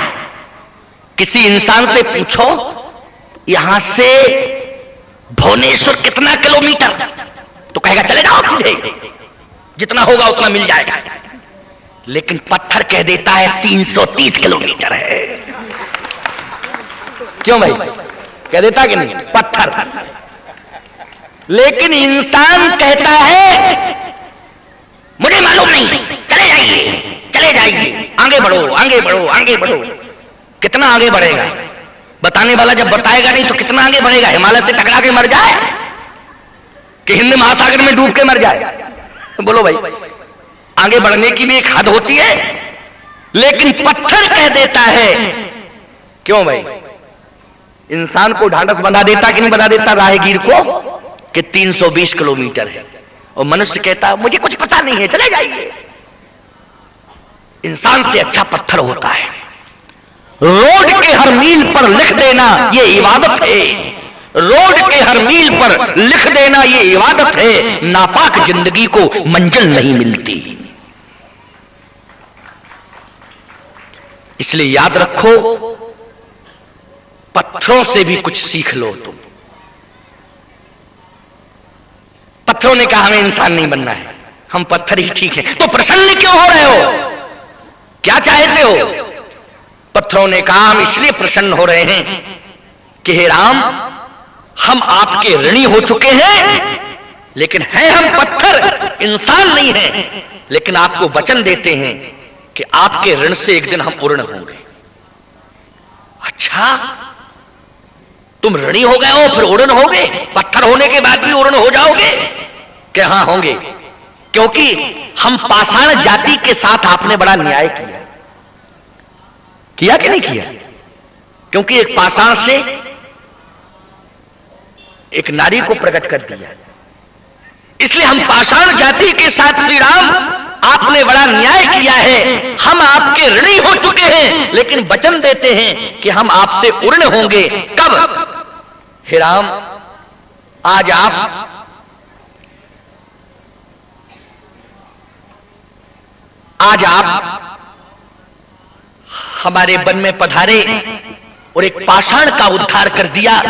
किसी इंसान से पूछो यहां से भुवनेश्वर कितना किलोमीटर, तो कहेगा चले जाओ सीधे, जितना होगा उतना मिल जाएगा। लेकिन पत्थर कह देता है 330 किलोमीटर है। क्यों भाई? कह देता कि नहीं? पत्थर। लेकिन इंसान कहता है मुझे मालूम नहीं, चले जाइए, चले जाइए, आगे बढ़ो, आगे बढ़ो, आगे बढ़ो। कितना आगे बढ़ेगा? बताने वाला जब बताएगा नहीं तो कितना आगे बढ़ेगा? हिमालय से टकरा के मर जाए कि हिंद महासागर में डूब के मर जाए? बोलो भाई, आगे बढ़ने की भी एक हद होती है। लेकिन पत्थर कह देता है, क्यों भाई? इंसान को ढांढस बंधा देता कि नहीं बंधा देता राहगीर को कि 320 किलोमीटर है, और मनुष्य कहता मुझे कुछ पता नहीं है, चले जाइए। इंसान से अच्छा पत्थर होता है। रोड के हर मील पर लिख देना ये इबादत है। रोड के हर मील पर लिख देना ये इबादत है। नापाक जिंदगी को मंजिल नहीं मिलती। इसलिए याद रखो, पत्थरों से भी कुछ सीख लो तुम। पत्थरों ने कहा हमें इंसान नहीं बनना है, हम पत्थर ही ठीक है। तो प्रसन्न क्यों हो रहे हो? क्या चाहते हो? पत्थरों ने कहा हम इसलिए प्रसन्न हो रहे हैं कि हे राम, हम आपके ऋणी हो चुके हैं, लेकिन हैं हम पत्थर, इंसान नहीं है। लेकिन आपको वचन देते हैं कि आपके ऋण से एक दिन हम उर्ण होंगे। अच्छा, तुम ऋणी हो गए हो फिर उर्ण होगे? पत्थर होने के बाद भी उर्ण हो जाओगे? कि हाँ होंगे, क्योंकि हम पाषाण जाति के साथ आपने बड़ा न्याय किया। किया कि नहीं किया? क्योंकि एक पाषाण से एक नारी को प्रकट कर दिया। इसलिए हम पाषाण जाति के साथ श्री राम आपने बड़ा न्याय किया है। हम आपके ऋणी हो चुके हैं, लेकिन वचन देते हैं कि हम आपसे उर्ण होंगे। कब? हे राम, आज आप हमारे वन में पधारे और एक पाषाण का उद्धार कर दिया।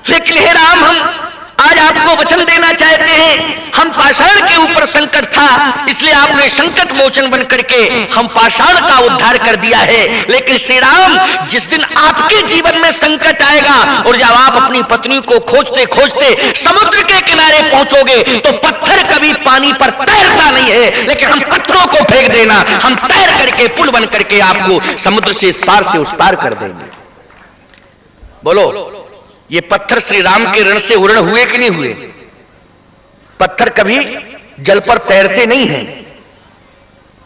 लेकिन हे राम, हम आज आपको वचन देना चाहते हैं, हम पाषाण के ऊपर संकट था, इसलिए आपने संकट मोचन बन करके हम पाषाण का उद्धार कर दिया है। लेकिन श्री राम, जिस दिन आपके जीवन में संकट आएगा और जब आप अपनी पत्नी को खोजते खोजते समुद्र के किनारे पहुंचोगे, तो पत्थर कभी पानी पर तैरता नहीं है, लेकिन हम पत्थरों को फेंक देना, हम तैर करके पुल बन करके आपको समुद्र से इस पार से उस पार कर देंगे। बोलो, ये पत्थर श्री राम के ऋण से उर्ण हुए कि नहीं हुए? पत्थर कभी जल पर तैरते नहीं हैं।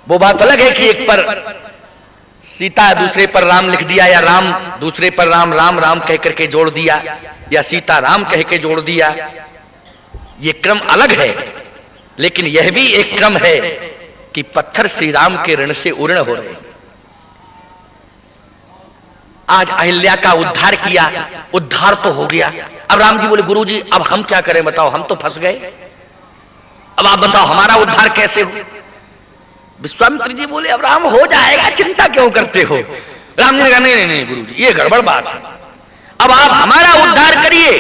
वो बात अलग है कि एक पर सीता दूसरे पर राम लिख दिया, या राम दूसरे पर राम राम राम कह करके जोड़ दिया, या सीता राम कह के जोड़ दिया। ये क्रम अलग है, लेकिन यह भी एक क्रम है कि पत्थर श्री राम के ऋण से उर्ण हो रहे हैं। आज अहिल्या का उद्धार किया, उद्धार तो हो गया। अब राम जी बोले, गुरुजी अब हम क्या करें बताओ, हम तो फंस गए, अब आप बताओ हमारा उद्धार कैसे हो? विश्वामित्र जी बोले, अब राम हो जाएगा, चिंता क्यों करते हो? राम ने कहा, नहीं नहीं गुरुजी, ये गड़बड़ बात है, अब आप हमारा उद्धार करिए।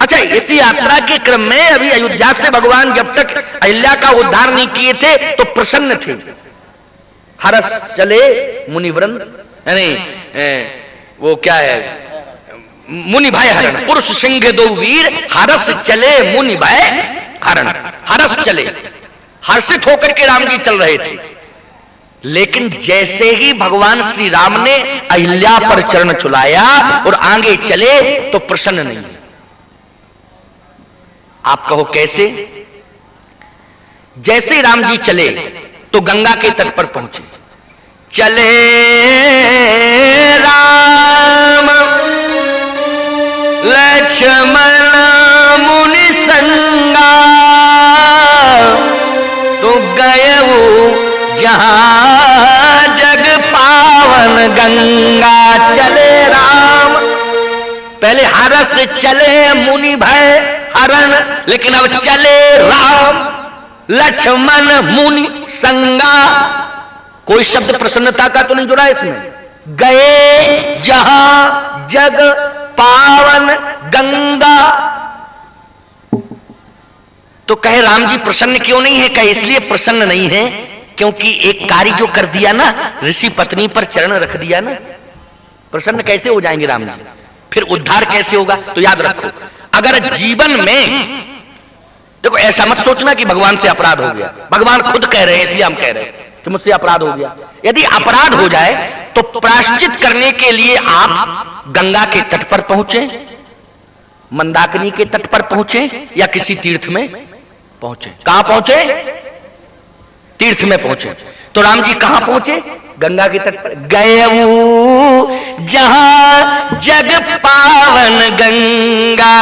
अच्छा, इसी यात्रा के क्रम में अभी अयोध्या से भगवान जब तक अहिल्या का उद्धार नहीं किए थे तो प्रसन्न थे। हरस चले मुनिवृंद, नहीं वो क्या है, मुनि भय हरण, पुरुष सिंह दो वीर, हरस चले मुनि भय हरण। हरस चले, हर्षित होकर के राम जी चल रहे थे। लेकिन जैसे ही भगवान श्री राम ने अहिल्या पर चरण चुलाया और आगे चले तो प्रसन्न नहीं। आप कहो कैसे? जैसे राम जी चले तो गंगा के तट पर पहुंचे। चले राम लक्ष्मण मुनि संगा, तो गए जहां जग पावन गंगा। चले राम, पहले हरस चले मुनि भय हरण, लेकिन अब चले राम लक्ष्मण मुनि संगा। कोई शब्द प्रसन्नता का तो नहीं जुड़ा इसमें। गए जहां जग पावन गंगा, तो कहे राम जी प्रसन्न क्यों नहीं है? कहे इसलिए प्रसन्न नहीं है क्योंकि एक कार्य जो कर दिया ना, ऋषि पत्नी पर चरण रख दिया ना, प्रसन्न कैसे हो जाएंगे राम जी? फिर उद्धार कैसे होगा? तो याद रखो, अगर जीवन में देखो, ऐसा मत सोचना कि भगवान से अपराध हो गया। भगवान खुद कह रहे हैं, इसलिए हम कह रहे हैं कि मुझसे अपराध हो गया। यदि अपराध हो जाए तो प्रायश्चित करने के लिए आप गंगा के तट पर पहुंचे, मंदाकिनी के तट पर पहुंचे, या किसी तीर्थ में पहुंचे। कहां पहुंचे? तीर्थ में पहुंचे। तो राम जी कहां पहुंचे? गंगा के तट पर। गए जहां जग पावन गंगा,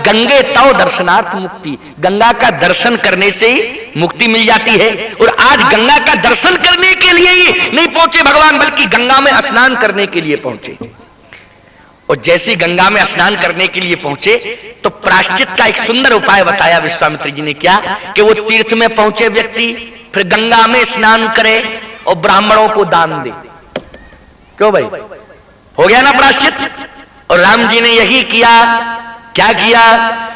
गंगे तव दर्शनार्थ मुक्ति। गंगा का दर्शन करने से ही मुक्ति मिल जाती है। और आज गंगा का दर्शन करने के लिए ही नहीं पहुंचे भगवान, बल्कि गंगा में स्नान करने के लिए पहुंचे। और जैसे गंगा में स्नान करने के लिए पहुंचे तो प्रायश्चित का एक सुंदर उपाय बताया विश्वामित्र जी ने। क्या? कि वो तीर्थ में पहुंचे व्यक्ति फिर गंगा में स्नान करे और ब्राह्मणों को दान दे। क्यों भाई? हो गया ना प्रायश्चित। और राम जी ने यही किया। क्या किया?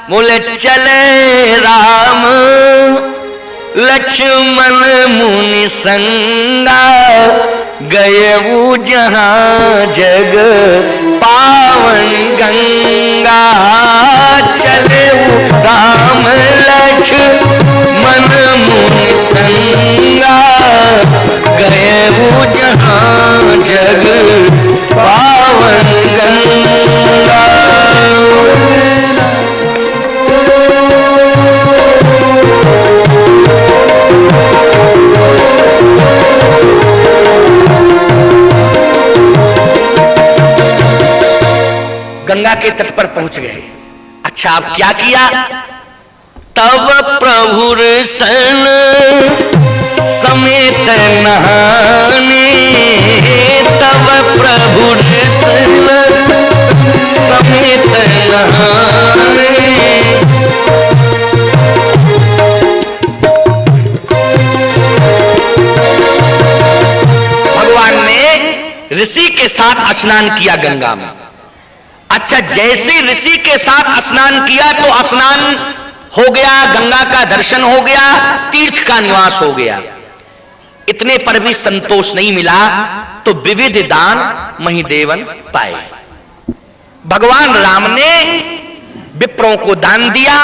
बोले चले राम लक्ष्मण मुनि संगा, गए वो जहां जग पावन गंगा। चले वो राम लक्ष्मण मुनि संगा, गए वो जहां जग पावन गंगा। गंगा के तट पर पहुंच गए। अच्छा, अब क्या किया? तब प्रभुर सन समेत नहाने, तब प्रभुर सन समेत नहाने। भगवान ने ऋषि के साथ स्नान किया गंगा में। अच्छा, जैसे ऋषि के साथ स्नान किया तो स्नान हो गया, गंगा का दर्शन हो गया, तीर्थ का निवास हो गया। इतने पर भी संतोष नहीं मिला तो विविध दान महिदेवन पाए। भगवान राम ने विप्रों को दान दिया।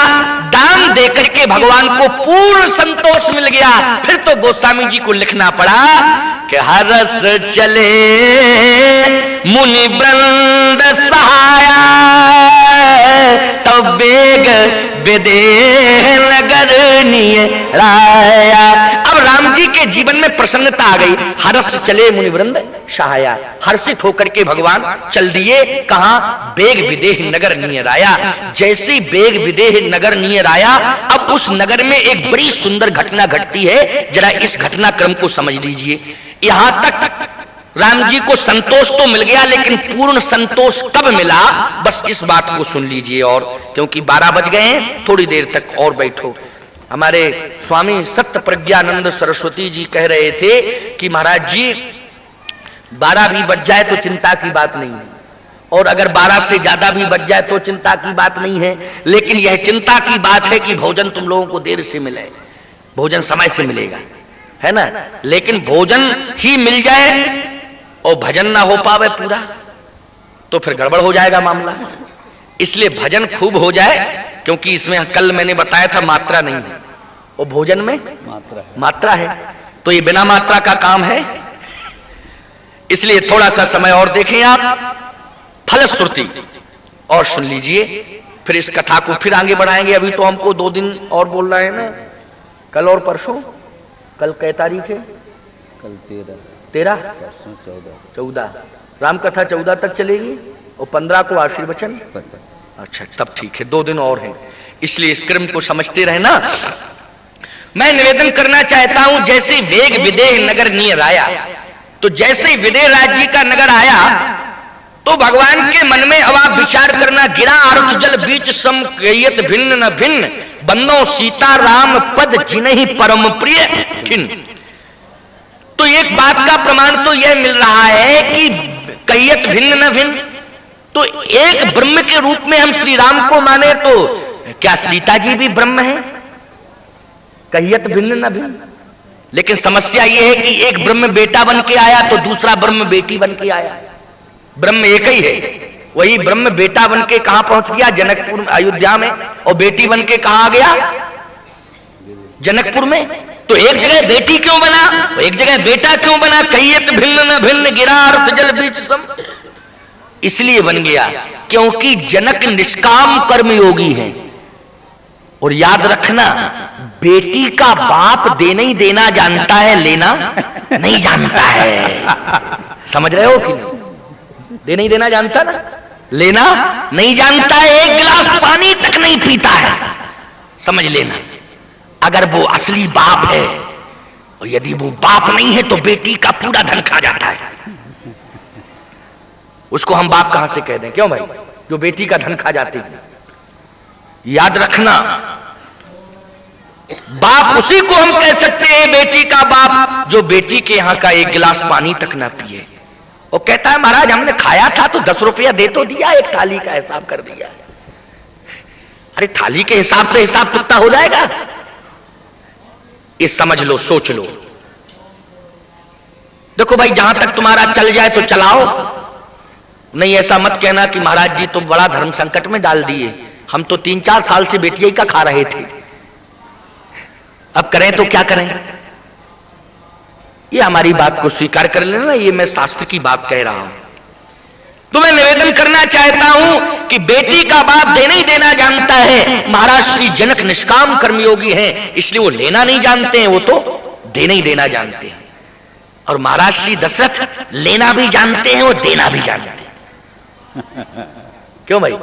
दान देकर के भगवान को पूर्ण संतोष मिल गया। फिर तो गोस्वामी जी को लिखना पड़ा कि हरस चले मुनि वृंद सहाया, तब बेग विदेह नगर निराया। अब राम जी के जीवन में प्रसन्नता आ गई। हरस चले मुनि वृंद सहाया, हर्षित होकर के भगवान चल दिए। कहां? बेग विदेह नगर निराया। जैसे बेग विदेह नगर निराया, अब उस नगर में एक बड़ी सुंदर घटना घटती है। जरा इस घटनाक्रम को समझ लीजिए। यहां तक राम जी को संतोष तो मिल गया, लेकिन पूर्ण संतोष कब मिला, बस इस बात को सुन लीजिए। और क्योंकि 12 बज गए हैं, थोड़ी देर तक और बैठो। हमारे स्वामी सत्य प्रज्ञानंद सरस्वती जी कह रहे थे कि महाराज जी 12 भी बज जाए तो चिंता की बात नहीं है, और अगर 12 से ज्यादा भी बज जाए तो चिंता की बात नहीं है, लेकिन यह चिंता की बात है कि भोजन तुम लोगों को देर से मिले। भोजन समय से मिलेगा, है ना, लेकिन भोजन ही मिल जाए और भजन ना हो पावे पूरा तो फिर गड़बड़ हो जाएगा मामला। इसलिए भजन खूब हो जाए, क्योंकि इसमें कल मैंने बताया था मात्रा नहीं है और भोजन में मात्रा है, तो ये बिना मात्रा का काम है। इसलिए थोड़ा सा समय और देखें आप, फलश्रुति और सुन लीजिए, फिर इस कथा को फिर आगे बढ़ाएंगे। अभी तो हमको 2 दिन और बोल रहे हैं ना, कल और परसों। कल कै तारीख है? कल 13, परसों 14। राम कथा 14 तक चलेगी और 15 को आशीर्वचन। 14। अच्छा, तब ठीक है, 2 दिन और हैं, इसलिए इस क्रम को समझते रहना। मैं निवेदन करना चाहता हूं, जैसे वेग विदेह नगर नियर आया, तो जैसे विदेह राज्य का नगर आया तो भगवान के मन में अब आप विचार करना, गिरा आरुत जल बीच सम कहियत भिन्न न भिन्न, बंदो सीता राम पद जिन्हि परम प्रिय खिन। तो एक बात का प्रमाण तो यह मिल रहा है कि कहियत भिन्न न भिन्न, तो एक ब्रह्म के रूप में हम श्री राम को माने तो क्या सीता जी भी ब्रह्म है? कहियत भिन्न न भिन्न। लेकिन समस्या यह है कि एक ब्रह्म बेटा बन के आया तो दूसरा ब्रह्म बेटी बन के आया। ब्रह्म एक ही है, वही ब्रह्म बेटा बन के कहां पहुंच गया? जनकपुर अयोध्या में। और बेटी बन के कहां गया? जनकपुर में। तो एक जगह बेटी क्यों बना, तो एक जगह बेटा क्यों बना? कहियत भिन्न न भिन्न, गिरा आरुत जल बीच सम। इसलिए बन गया क्योंकि जनक निष्काम कर्मयोगी हैं। और याद रखना, बेटी का बाप देना ही देना जानता है, लेना नहीं जानता है। समझ रहे हो कि नहीं? देना ही देना जानता ना, लेना नहीं जानता है। एक गिलास पानी तक नहीं पीता है, समझ लेना। अगर वो असली बाप है, और यदि वो बाप नहीं है तो बेटी का पूरा धन खा जाता है। उसको हम बाप कहां से कह दें? क्यों भाई? जो बेटी का धन खा जाती है। याद रखना, बाप उसी को हम कह सकते हैं, बेटी का बाप, जो बेटी के यहां का एक गिलास पानी तक ना पिए। वो कहता है महाराज हमने खाया था तो 10 रुपया दे तो दिया, एक थाली का हिसाब कर दिया। अरे थाली के हिसाब से हिसाब चुकता हो जाएगा? ये समझ लो, सोच लो। देखो भाई, जहां तक तुम्हारा चल जाए तो चलाओ, नहीं ऐसा मत कहना कि महाराज जी तो बड़ा धर्म संकट में डाल दिए, हम तो 3-4 साल से बेटिया का खा रहे थे, अब करें तो क्या करें? ये हमारी बात को स्वीकार कर लेना, ये मैं शास्त्र की बात कह रहा हूं। तो मैं निवेदन करना चाहता हूं कि बेटी का बाप देना ही देना जानता है। महाराज श्री जनक निष्काम कर्मयोगी हैं, इसलिए वो लेना नहीं जानते हैं, वो तो देना ही देना जानते हैं। और महाराज श्री दशरथ लेना भी जानते हैं, वो देना भी जानते हैं। क्यों भाई?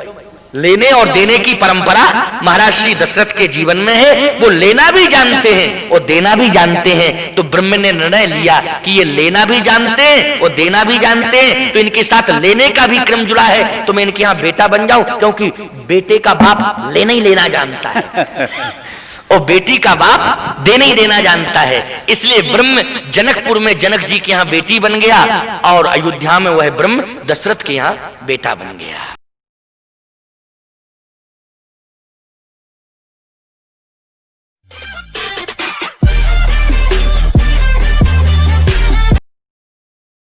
लेने और देने की परंपरा महाराज श्री दशरथ के जीवन में है। वो लेना भी जानते हैं और देना भी जानते हैं। तो ब्रह्म ने निर्णय लिया कि ये लेना भी जानते हैं और देना भी जानते हैं, तो इनके साथ लेने का भी क्रम जुड़ा है, तो मैं इनके यहां बेटा बन जाऊं, क्योंकि बेटे का बाप लेना ही लेना जानता है और बेटी का बाप देना ही देना जानता है। इसलिए ब्रह्म जनकपुर में जनक जी के यहां बेटी बन गया और अयोध्या में वह ब्रह्म दशरथ के यहां बेटा बन गया।